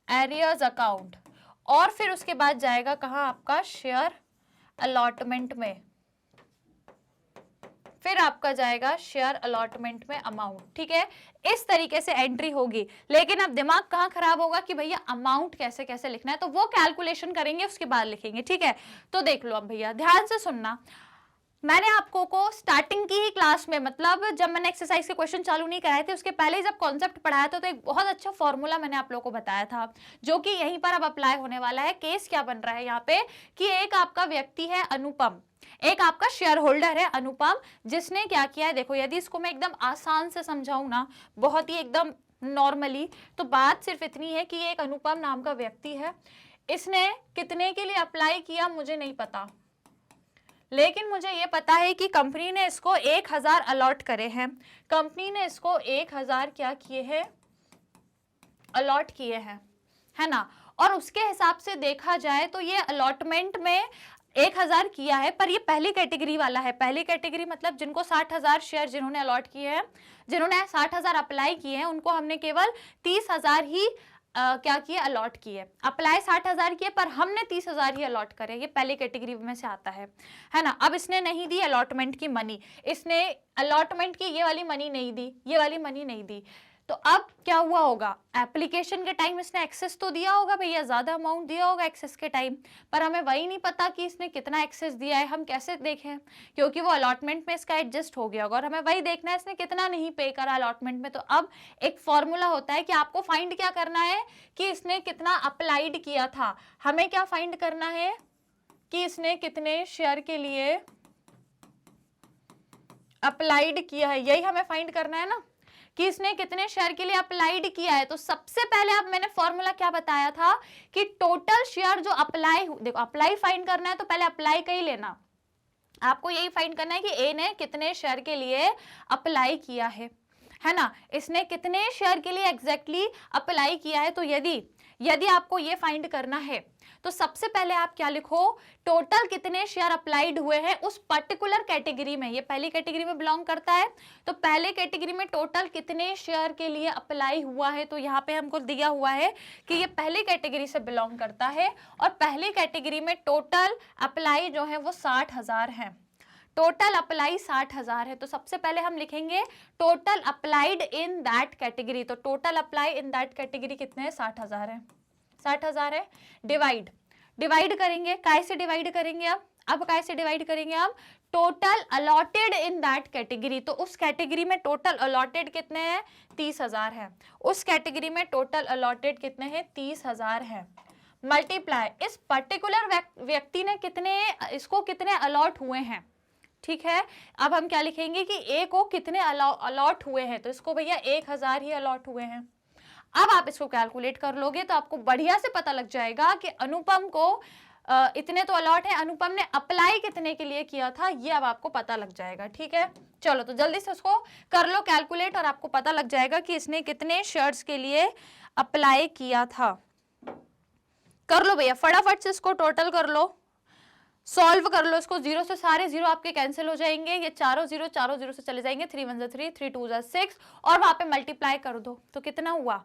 एरियर्स अकाउंट। और फिर उसके बाद जाएगा कहाँ, आपका शेयर अलॉटमेंट में। फिर आपका जाएगा शेयर अलॉटमेंट में अमाउंट। ठीक है, इस तरीके से एंट्री होगी। लेकिन अब दिमाग कहाँ खराब होगा कि भैया अमाउंट कैसे कैसे लिखना है, तो वो कैलकुलेशन करेंगे उसके बाद लिखेंगे। ठीक है, तो देख लो अब भैया ध्यान से सुनना। मैंने आपको को स्टार्टिंग की ही क्लास में, मतलब जब मैंने एक्सरसाइज के क्वेश्चन चालू नहीं कराए थे उसके पहले ही जब कॉन्सेप्ट पढ़ाया था, तो एक बहुत अच्छा फॉर्मूला मैंने आप लोगों को बताया था, जो कि यहीं पर अब अप्लाई होने वाला है। केस क्या बन रहा है यहाँ पे कि एक आपका व्यक्ति है अनुपम, एक आपका शेयर होल्डर है अनुपम, जिसने क्या किया है, देखो यदि इसको मैं एकदम आसान से समझाऊं ना, बहुत ही एकदम नॉर्मली, तो बात सिर्फ इतनी है कि एक अनुपम नाम का व्यक्ति है। इसने कितने के लिए अप्लाई किया मुझे नहीं पता, लेकिन मुझे ये पता है कि कंपनी ने इसको 1,000 अलॉट करे हैं। कंपनी ने इसको 1,000 क्या किए हैं, अलॉट किए हैं, है ना। और उसके हिसाब से देखा जाए तो ये अलॉटमेंट में 1,000 किया है, पर ये पहली कैटेगरी वाला है। पहली कैटेगरी मतलब जिनको 60,000 शेयर जिन्होंने अलॉट किए हैं, जिन्होंने 60,000 अप्लाई किए हैं, उनको हमने केवल 30,000 ही क्या किए, अलॉट किए। अप्लाई 60,000 किए पर हमने 30,000 ही अलॉट करे। ये पहली कैटेगरी में से आता है ना। अब इसने नहीं दी अलॉटमेंट की मनी, इसने अलॉटमेंट की ये वाली मनी नहीं दी, ये वाली मनी नहीं दी। तो अब क्या हुआ होगा, एप्लीकेशन के टाइम इसने एक्सेस तो दिया होगा भैया, ज्यादा अमाउंट दिया होगा एक्सेस के टाइम, पर हमें वही नहीं पता कि इसने कितना एक्सेस दिया है। हम कैसे देखें, क्योंकि वो अलॉटमेंट में इसका एडजस्ट हो गया होगा और हमें वही देखना है इसने कितना नहीं पे करा अलॉटमेंट में। तो अब एक फॉर्मूला होता है कि आपको फाइंड क्या करना है कि इसने कितना अप्लाइड किया था। हमें क्या फाइंड करना है कि इसने कितने शेयर के लिए अप्लाइड किया है, यही हमें फाइंड करना है ना, कि इसने कितने शेयर के लिए अप्लाइड किया है। तो सबसे पहले अब मैंने फॉर्मूला क्या बताया था कि टोटल शेयर जो अप्लाई, देखो अप्लाई फाइंड करना है तो पहले अप्लाई का ही लेना, आपको यही फाइंड करना है कि ए ने कितने शेयर के लिए अप्लाई किया है ना, इसने कितने शेयर के लिए एग्जैक्टली अप्लाई किया है। तो यदि आपको ये फाइंड करना है तो सबसे पहले आप क्या लिखो, टोटल कितने शेयर अप्लाइड हुए हैं उस पर्टिकुलर कैटेगरी में, ये पहली कैटेगरी में बिलोंग करता है, तो पहले कैटेगरी में टोटल कितने शेयर के लिए अप्लाई हुआ है। तो यहाँ पे हमको दिया हुआ है कि ये पहली कैटेगरी से बिलोंग करता है और पहली कैटेगरी में टोटल अप्लाई जो है वो 60,000 है, टोटल अप्लाई 60,000 है। तो सबसे पहले हम लिखेंगे total applied in that category, तो total apply in that category कितने हैं, 60,000 है, 60,000 है। डिवाइड करेंगे, काय से डिवाइड करेंगे अब काय से डिवाइड करेंगे अब, total allotted in that category, तो उस कैटेगरी में टोटल अलॉटेड कितने हैं, 30,000 है, उस कैटेगरी में टोटल अलॉटेड कितने हैं, 30,000 है। मल्टीप्लाई इस पर्टिकुलर व्यक्ति ने कितने, इसको कितने अलॉट हुए हैं, ठीक है। अब हम क्या लिखेंगे कि ए को कितने अलॉट हुए हैं, तो इसको भैया 1,000 ही अलॉट हुए हैं। अब आप इसको कैलकुलेट कर लोगे तो आपको बढ़िया से पता लग जाएगा कि अनुपम को इतने तो अलॉट है, अनुपम ने अप्लाई कितने के लिए किया था, ये अब आपको पता लग जाएगा, ठीक है। चलो तो जल्दी से उसको कर लो कैलकुलेट और आपको पता लग जाएगा कि इसने कितने शेयर्स के लिए अप्लाई किया था। कर लो भैया फटाफट से इसको टोटल कर लो, सॉल्व कर लो इसको, जीरो से सारे जीरो आपके कैंसिल हो जाएंगे, ये चारों जीरो से चले जाएंगे, 3 1 3 3 2 6 और वहां पे मल्टीप्लाई कर दो तो कितना हुआ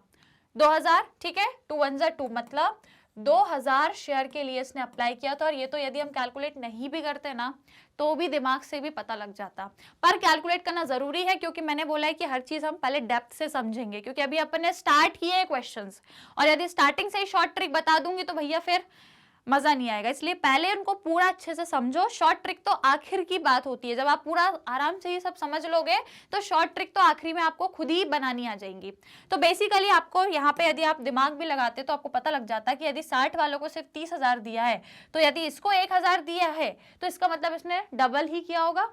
2000, ठीक है, 2 1 2 मतलब 2000 शेयर के लिए इसने अप्लाई किया था। और ये तो यदि हम कैलकुलेट नहीं भी करते ना तो भी दिमाग से भी पता लग जाता, पर कैलकुलेट करना जरूरी है क्योंकि मैंने बोला है कि हर चीज हम पहले डेप्थ से समझेंगे, क्योंकि अभी अपन ने स्टार्ट किए हैं क्वेश्चंस और यदि स्टार्टिंग से ही शॉर्ट ट्रिक बता दूंगी तो भैया फिर मजा नहीं आएगा, इसलिए पहले उनको पूरा अच्छे से समझो। शॉर्ट ट्रिक तो आखिर की बात होती है, जब आप पूरा आराम से ये सब समझ लोगे तो शॉर्ट ट्रिक तो आखिरी में आपको खुद ही बनानी आ जाएंगी। तो बेसिकली आपको यहाँ पे यदि आप दिमाग भी लगाते तो आपको पता लग जाता है कि यदि 60 वालों को सिर्फ 30,000 दिया है तो यदि इसको 1,000 दिया है तो इसका मतलब इसने डबल ही किया होगा।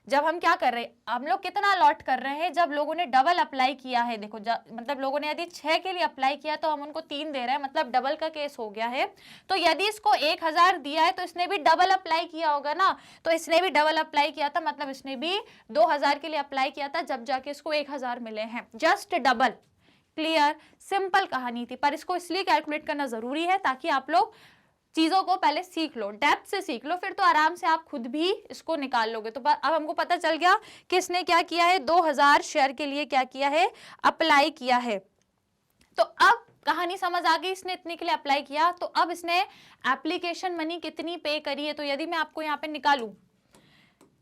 जब हम क्या कर रहे हैं, हम लोग कितना अलॉट कर रहे हैं, जब लोगों ने डबल अप्लाई किया है, देखो मतलब लोगों ने यदि 6 के लिए अप्लाई किया तो हम उनको 3 दे रहे हैं, मतलब डबल का केस हो गया है। तो यदि इसको 1,000 दिया है तो इसने भी डबल अप्लाई किया होगा ना, तो इसने भी डबल अप्लाई किया था, मतलब इसने भी 2,000 के लिए अप्लाई किया था, जब जाके इसको 1,000 मिले हैं, जस्ट डबल। क्लियर, सिंपल कहानी थी, पर इसको इसलिए कैलकुलेट करना जरूरी है ताकि आप लोग चीजों को पहले सीख लो, डेप्थ से सीख लो, फिर तो आराम से आप खुद भी इसको निकाल लोगे। तो अब हमको पता चल गया कि इसने क्या किया है, 2,000 शेयर के लिए क्या किया है, अप्लाई किया है। तो अब कहानी समझ आ गई, इसने इतने के लिए अप्लाई किया, तो अब इसने एप्लीकेशन मनी कितनी पे करी है। तो यदि मैं आपको यहाँ पे निकालूं,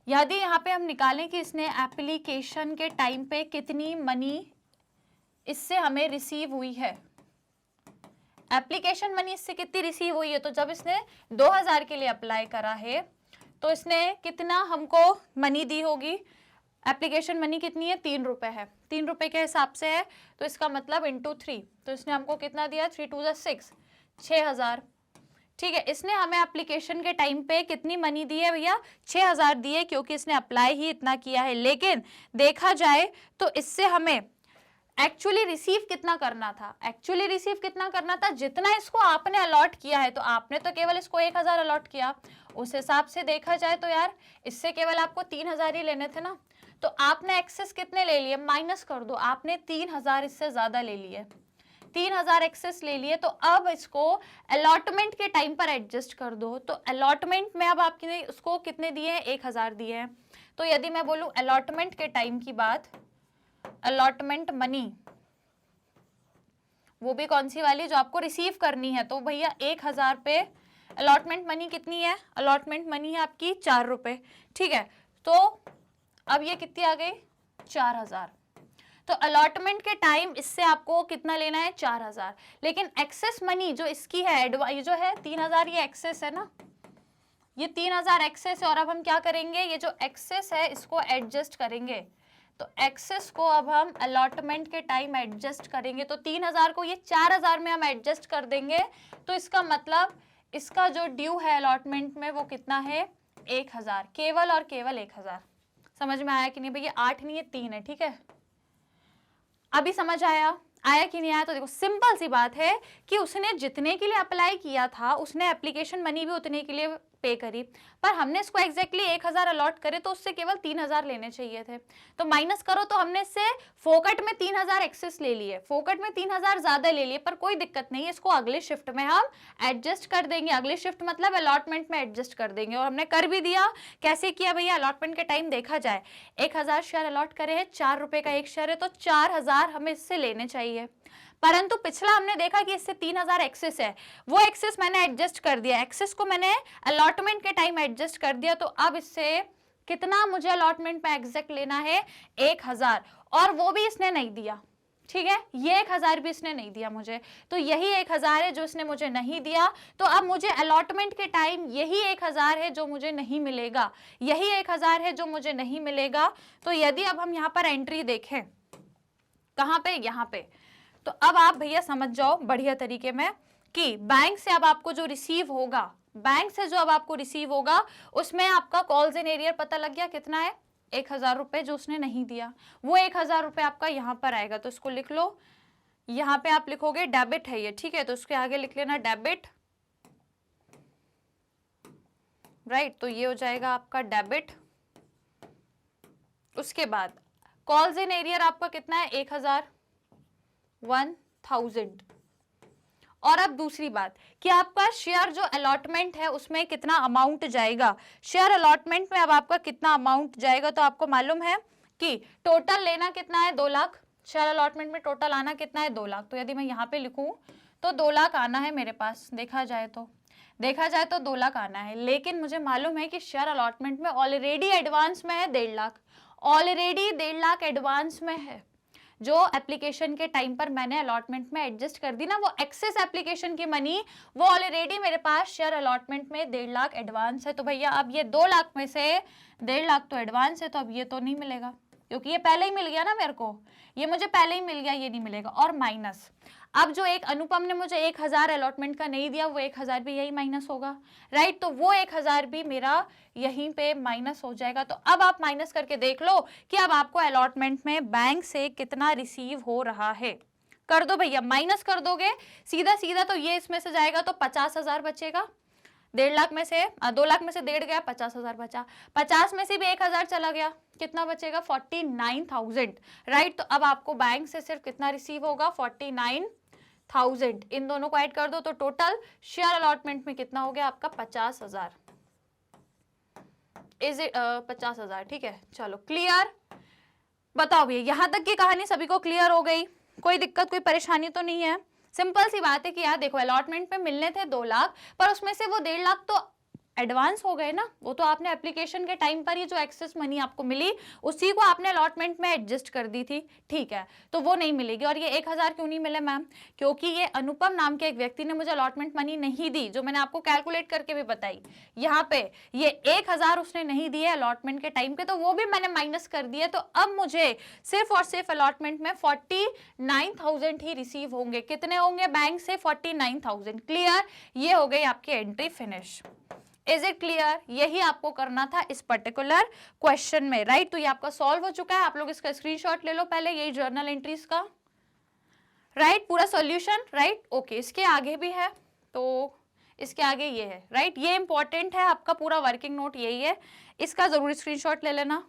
यदि यहाँ पे हम निकालें कि इसने एप्लीकेशन के टाइम पे कितनी मनी इससे हमें रिसीव हुई है, एप्लीकेशन मनी इससे कितनी रिसीव हुई है, तो जब इसने 2,000 के लिए अप्लाई करा है तो इसने कितना हमको मनी दी होगी, एप्लीकेशन मनी कितनी है, 3 रुपए है, 3 रुपए के हिसाब से है, तो इसका मतलब इंटू 3, तो इसने हमको कितना दिया, 3 2 6, 6,000, ठीक है। इसने हमें एप्लीकेशन के टाइम पे कितनी मनी दी है भैया, 6,000 दी है, क्योंकि इसने अप्लाई ही इतना किया है। लेकिन देखा जाए तो इससे हमें एक्चुअली रिसीव कितना करना था, एक्चुअली रिसीव कितना करना था, जितना इसको आपने अलॉट किया है, तो आपने तो केवल इसको 1,000 अलॉट किया, उस हिसाब से देखा जाए तो यार इससे केवल आपको 3,000 ही लेने थे ना, तो आपने एक्सेस कितने ले लिए, माइनस कर दो, आपने 3,000 इससे ज्यादा ले लिए, 3,000 एक्सेस ले लिए। तो अब इसको अलॉटमेंट के टाइम पर एडजस्ट कर दो, तो अलॉटमेंट में अब आपने उसको कितने दिए हैं, 1,000 दिए हैं। तो यदि मैं बोलूं अलॉटमेंट के टाइम की बात, अलॉटमेंट मनी वो भी कौन सी वाली जो आपको रिसीव करनी है, तो भैया 1,000 पे अलॉटमेंट मनी कितनी है, अलॉटमेंट मनी है आपकी 4 रुपए, ठीक है। तो अब ये कितनी आ गई, 4,000। तो अलॉटमेंट के टाइम इससे आपको कितना लेना है 4000, लेकिन एक्सेस मनी जो इसकी है ये जो है 3000, ये एक्सेस है ना, ये 3000 एक्सेस है। और अब हम क्या करेंगे, ये जो एक्सेस है इसको एडजस्ट करेंगे। तो एक्सेस को अब हम अलॉटमेंट के टाइम एडजस्ट करेंगे, तो 3000 को ये 4000 में हम एडजस्ट कर देंगे। तो इसका मतलब इसका जो ड्यू है अलॉटमेंट में वो कितना है 1000, केवल और केवल 1000। समझ में आया कि नहीं भैया? 8 नहीं है 3 है, ठीक है। अभी समझ आया कि नहीं आया? तो देखो सिंपल सी बात है कि उसने जितने के लिए अप्लाई किया था उसने एप्लीकेशन मनी भी उतने के लिए पे करी, पर हमने इसको एग्जैक्टली 1000 अलॉट करे तो उससे केवल 3000 लेने चाहिए थे। तो माइनस करो तो हमने इससे फोकट में 3000 एक्सेस ले लिए, फोकट में 3000 ज्यादा ले लिए, पर कोई दिक्कत नहीं है, इसको अगले शिफ्ट में हम एडजस्ट कर देंगे। अगले शिफ्ट मतलब अलॉटमेंट में एडजस्ट कर देंगे, और हमने कर भी दिया। कैसे किया भैया? अलॉटमेंट के टाइम देखा जाए 1000 शेयर अलॉट करे हैं, 4 रुपए का एक शेयर है, तो 4000 हमें इससे लेने चाहिए। परंतु पिछला हमने देखा कि इससे 3000 एक्सेस है, वो एक्सेस मैंने एडजस्ट कर दिया, एक्सेस को मैंने अलॉटमेंट के टाइम एडजस्ट कर दिया। तो अब इससे कितना मुझे अलॉटमेंट में एग्जैक्ट लेना है 1000, और वो भी इसने नहीं दिया, ठीक है। ये 1000 भी इसने नहीं दिया मुझे, तो यही 1000 है जो इसने मुझे नहीं दिया। तो अब मुझे अलॉटमेंट के टाइम यही 1000 है जो मुझे नहीं मिलेगा, यही 1000 है जो मुझे नहीं मिलेगा। तो यदि अब हम यहाँ पर एंट्री देखें, कहाँ पे? यहाँ पे। तो अब आप भैया समझ जाओ बढ़िया तरीके में कि बैंक से अब आपको जो रिसीव होगा, बैंक से जो अब आपको रिसीव होगा उसमें आपका कॉल्स इन एरियर पता लग गया कितना है 1000 रुपए जो उसने नहीं दिया, वो 1000 रुपए आपका यहाँ पर आएगा। तो इसको लिख लो, यहाँ पे आप लिखोगे डेबिट है ये, ठीक है, तो उसके आगे लिख लेना डेबिट, राइट। तो ये हो जाएगा आपका डेबिट। उसके बाद कॉल्स इन एरियर आपका कितना है 1000। और अब दूसरी बात कि आपका शेयर जो अलॉटमेंट है उसमें कितना अमाउंट जाएगा, शेयर अलॉटमेंट में अब आपका कितना अमाउंट जाएगा। तो आपको मालूम है कि टोटल लेना कितना है 2 लाख, शेयर अलॉटमेंट में टोटल आना कितना है 2 लाख। तो यदि मैं यहाँ पे लिखूं तो 2 लाख आना है मेरे पास, देखा जाए तो 2 लाख आना है। लेकिन मुझे मालूम है कि शेयर अलॉटमेंट में ऑलरेडी एडवांस में है 1.5 लाख, ऑलरेडी 1.5 लाख एडवांस में है, जो एप्लीकेशन के टाइम पर मैंने अलॉटमेंट में एडजस्ट कर दी ना, वो एक्सेस एप्लीकेशन की मनी वो ऑलरेडी मेरे पास शेयर अलॉटमेंट में 1.5 लाख एडवांस है। तो भैया अब ये 2 लाख में से 1.5 लाख तो एडवांस है, तो अब ये तो नहीं मिलेगा क्योंकि ये पहले ही मिल गया ना मेरे को, ये मुझे पहले ही मिल गया, ये नहीं मिलेगा। और माइनस अब जो एक अनुपम ने मुझे 1000 अलॉटमेंट का नहीं दिया, वो 1000 भी यही माइनस होगा, राइट। तो वो 1000 भी मेरा यहीं पे माइनस हो जाएगा। तो अब आप माइनस करके देख लो कि अब आपको अलॉटमेंट में बैंक से कितना रिसीव हो रहा है। कर दो भैया, माइनस कर दोगे सीधा सीधा, तो ये इसमें से जाएगा तो 50,000 बचेगा। 1.5 लाख में से 2 लाख में से 1.5 गया, 50,000 बचा, 50 में से भी 1000 चला गया, कितना बचेगा 49,000, राइट। तो अब आपको बैंक से सिर्फ कितना रिसीव होगा 49,000। इन दोनों को ऐड कर दो तो टोटल शेयर अलॉटमेंट में कितना हो गया आपका 50,000, इज इट 50,000, ठीक है। चलो क्लियर, बताओ भैया यहाँ तक की कहानी सभी को क्लियर हो गई? कोई दिक्कत कोई परेशानी तो नहीं है? सिंपल सी बात है कि यार देखो अलॉटमेंट पे मिलने थे 2 लाख, पर उसमें से वो 1.5 लाख तो एडवांस हो गए ना, वो तो आपने एप्लीकेशन के टाइम पर ये जो एक्सेस मनी आपको मिली उसी को आपने अलॉटमेंट में एडजस्ट कर दी थी, ठीक है, तो वो नहीं मिलेगी। और ये 1000 क्यों नहीं मिले मैम? क्योंकि ये अनुपम नाम के एक व्यक्ति ने मुझे अलॉटमेंट मनी नहीं दी, जो मैंने आपको कैलकुलेट करके भी बताई। यहाँ पे ये 1000 उसने नहीं दिए अलॉटमेंट के टाइम पे, तो वो भी मैंने माइनस कर दिया। तो अब मुझे सिर्फ और सिर्फ अलॉटमेंट में 49,000 ही रिसीव होंगे। कितने होंगे बैंक से? 49,000। क्लियर, ये हो गई आपकी entry finish. Is it clear? यही आपको करना था इस पर्टिकुलर क्वेश्चन में, राइट। तो ये आपका सॉल्व हो चुका है, आप लोग इसका स्क्रीनशॉट ले लो पहले, यही जर्नल एंट्रीज का, राइट, पूरा सॉल्यूशन, राइट। ओके, इसके आगे भी है, तो इसके आगे ये है, राइट, ये इंपॉर्टेंट है, आपका पूरा वर्किंग नोट यही है, इसका जरूर स्क्रीनशॉट ले लेना।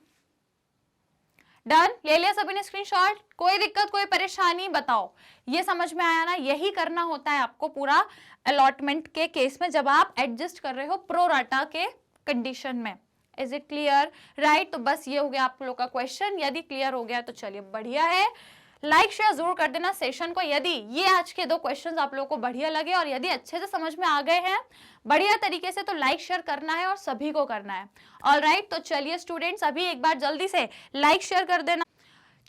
डन, ले लिया सभी ने स्क्रीनशॉट? कोई दिक्कत कोई परेशानी बताओ? ये समझ में आया ना? यही करना होता है आपको पूरा अलॉटमेंट के केस में, जब आप एडजस्ट कर रहे हो प्रो राटा के कंडीशन में। Is it clear? राइट, तो बस ये हो गया आप लोग का क्वेश्चन। यदि क्लियर हो गया तो चलिए बढ़िया है, लाइक शेयर जरूर कर देना सेशन को, यदि ये आज के 2 क्वेश्चंस आप लोगों को बढ़िया लगे और यदि अच्छे से समझ में आ गए हैं बढ़िया तरीके से, तो लाइक शेयर करना है और सभी को करना है। ऑलराइट, तो चलिए स्टूडेंट्स अभी एक बार जल्दी से लाइक शेयर कर देना।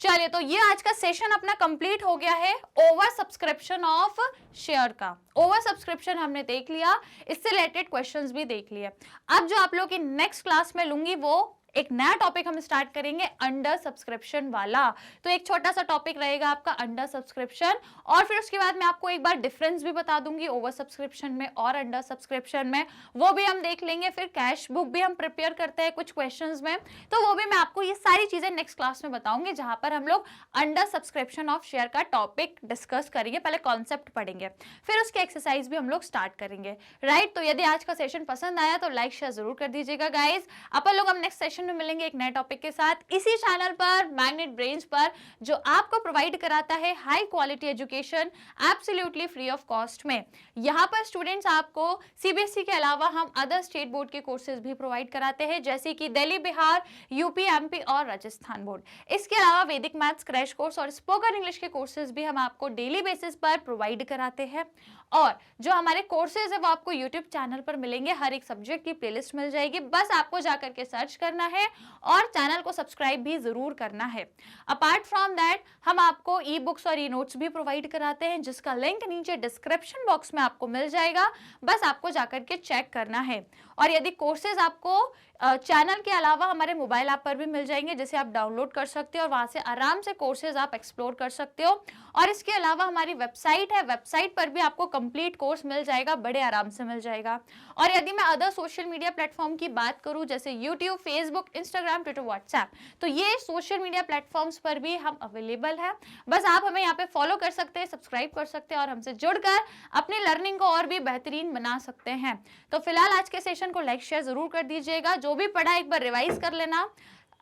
चलिए, तो ये आज का सेशन अपना कंप्लीट हो गया है ओवर सब्सक्रिप्शन ऑफ शेयर का। ओवर सब्सक्रिप्शन हमने देख लिया, इससे रिलेटेड क्वेश्चंस भी देख लिए। अब जो आप लोग की नेक्स्ट क्लास में लूंगी वो एक नया टॉपिक हम स्टार्ट करेंगे अंडर सब्सक्रिप्शन वाला। तो एक छोटा सा टॉपिक रहेगा आपका अंडर सब्सक्रिप्शन, और फिर उसके बाद मैं आपको एक बार डिफरेंस भी बता दूंगी ओवर सब्सक्रिप्शन में और अंडर सब्सक्रिप्शन में, वो भी हम देख लेंगे। फिर कैश बुक भी हम प्रिपेयर करते हैं कुछ क्वेश्चंस में, तो वो भी मैं आपको ये सारी चीजें नेक्स्ट क्लास में बताऊंगी, जहां पर हम लोग अंडर सब्सक्रिप्शन ऑफ शेयर का टॉपिक डिस्कस करेंगे। पहले कॉन्सेप्ट पढ़ेंगे, फिर उसके एक्सरसाइज भी हम लोग स्टार्ट करेंगे, राइट। तो यदि आज का सेशन पसंद आया तो लाइक शेयर जरूर कर दीजिएगा गाइज। अपन लोग हम नेक्स्ट सेशन में मिलेंगे एक नए टॉपिक के साथ, इसी चैनल पर मैग्नेट ब्रेन्स पर, जो आपको प्रोवाइड कराता है high quality education absolutely free of cost में। यहाँ पर स्टूडेंट्स आपको सीबीएसई के अलावा हम अदर स्टेट बोर्ड के कोर्सेज भी प्रोवाइड कराते हैं, जैसे कि दिल्ली, बिहार, यूपी, एमपी और राजस्थान बोर्ड। इसके अलावा वैदिक मैथ्स क्रैश कोर्स और स्पोकन इंग्लिश के कोर्सेज भी हम आपको डेली बेसिस पर प्रोवाइड कराते हैं। और जो हमारे कोर्सेज है वो आपको यूट्यूब चैनल पर मिलेंगे, हर एक सब्जेक्ट की प्लेलिस्ट मिल जाएगी, बस आपको जाकर के सर्च करना है और चैनल को सब्सक्राइब भी जरूर करना है। अपार्ट फ्रॉम दैट हम आपको ई बुक्स और ई नोट्स भी प्रोवाइड कराते हैं, जिसका लिंक नीचे डिस्क्रिप्शन बॉक्स में आपको मिल जाएगा, बस आपको जाकर के चेक करना है। और यदि कोर्सेज आपको चैनल के अलावा हमारे मोबाइल ऐप पर भी मिल जाएंगे, जिसे आप डाउनलोड कर सकते हो और वहां से आराम से कोर्सेज आप एक्सप्लोर कर सकते हो। और इसके अलावा हमारी वेबसाइट है, वेबसाइट पर भी आपको कंप्लीट कोर्स मिल जाएगा, बड़े आराम से मिल जाएगा। और यदि मैं अदर सोशल मीडिया प्लेटफॉर्म की बात करूं, जैसे YouTube, Facebook, Instagram, Twitter, WhatsApp, तो ये सोशल मीडिया प्लेटफॉर्म्स पर भी हम अवेलेबल है। बस आप हमें यहाँ पे फॉलो कर सकते हैं, सब्सक्राइब कर सकते हैं और हमसे जुड़कर अपनी लर्निंग को और भी बेहतरीन बना सकते हैं। तो फिलहाल आज के सेशन को लाइक शेयर जरूर कर दीजिएगा, जो भी पढ़ा एक बार रिवाइज कर लेना।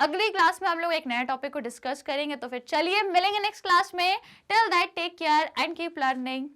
अगली क्लास में हम लोग एक नया टॉपिक को डिस्कस करेंगे, तो फिर चलिए मिलेंगे नेक्स्ट क्लास में। Till that take care and keep learning.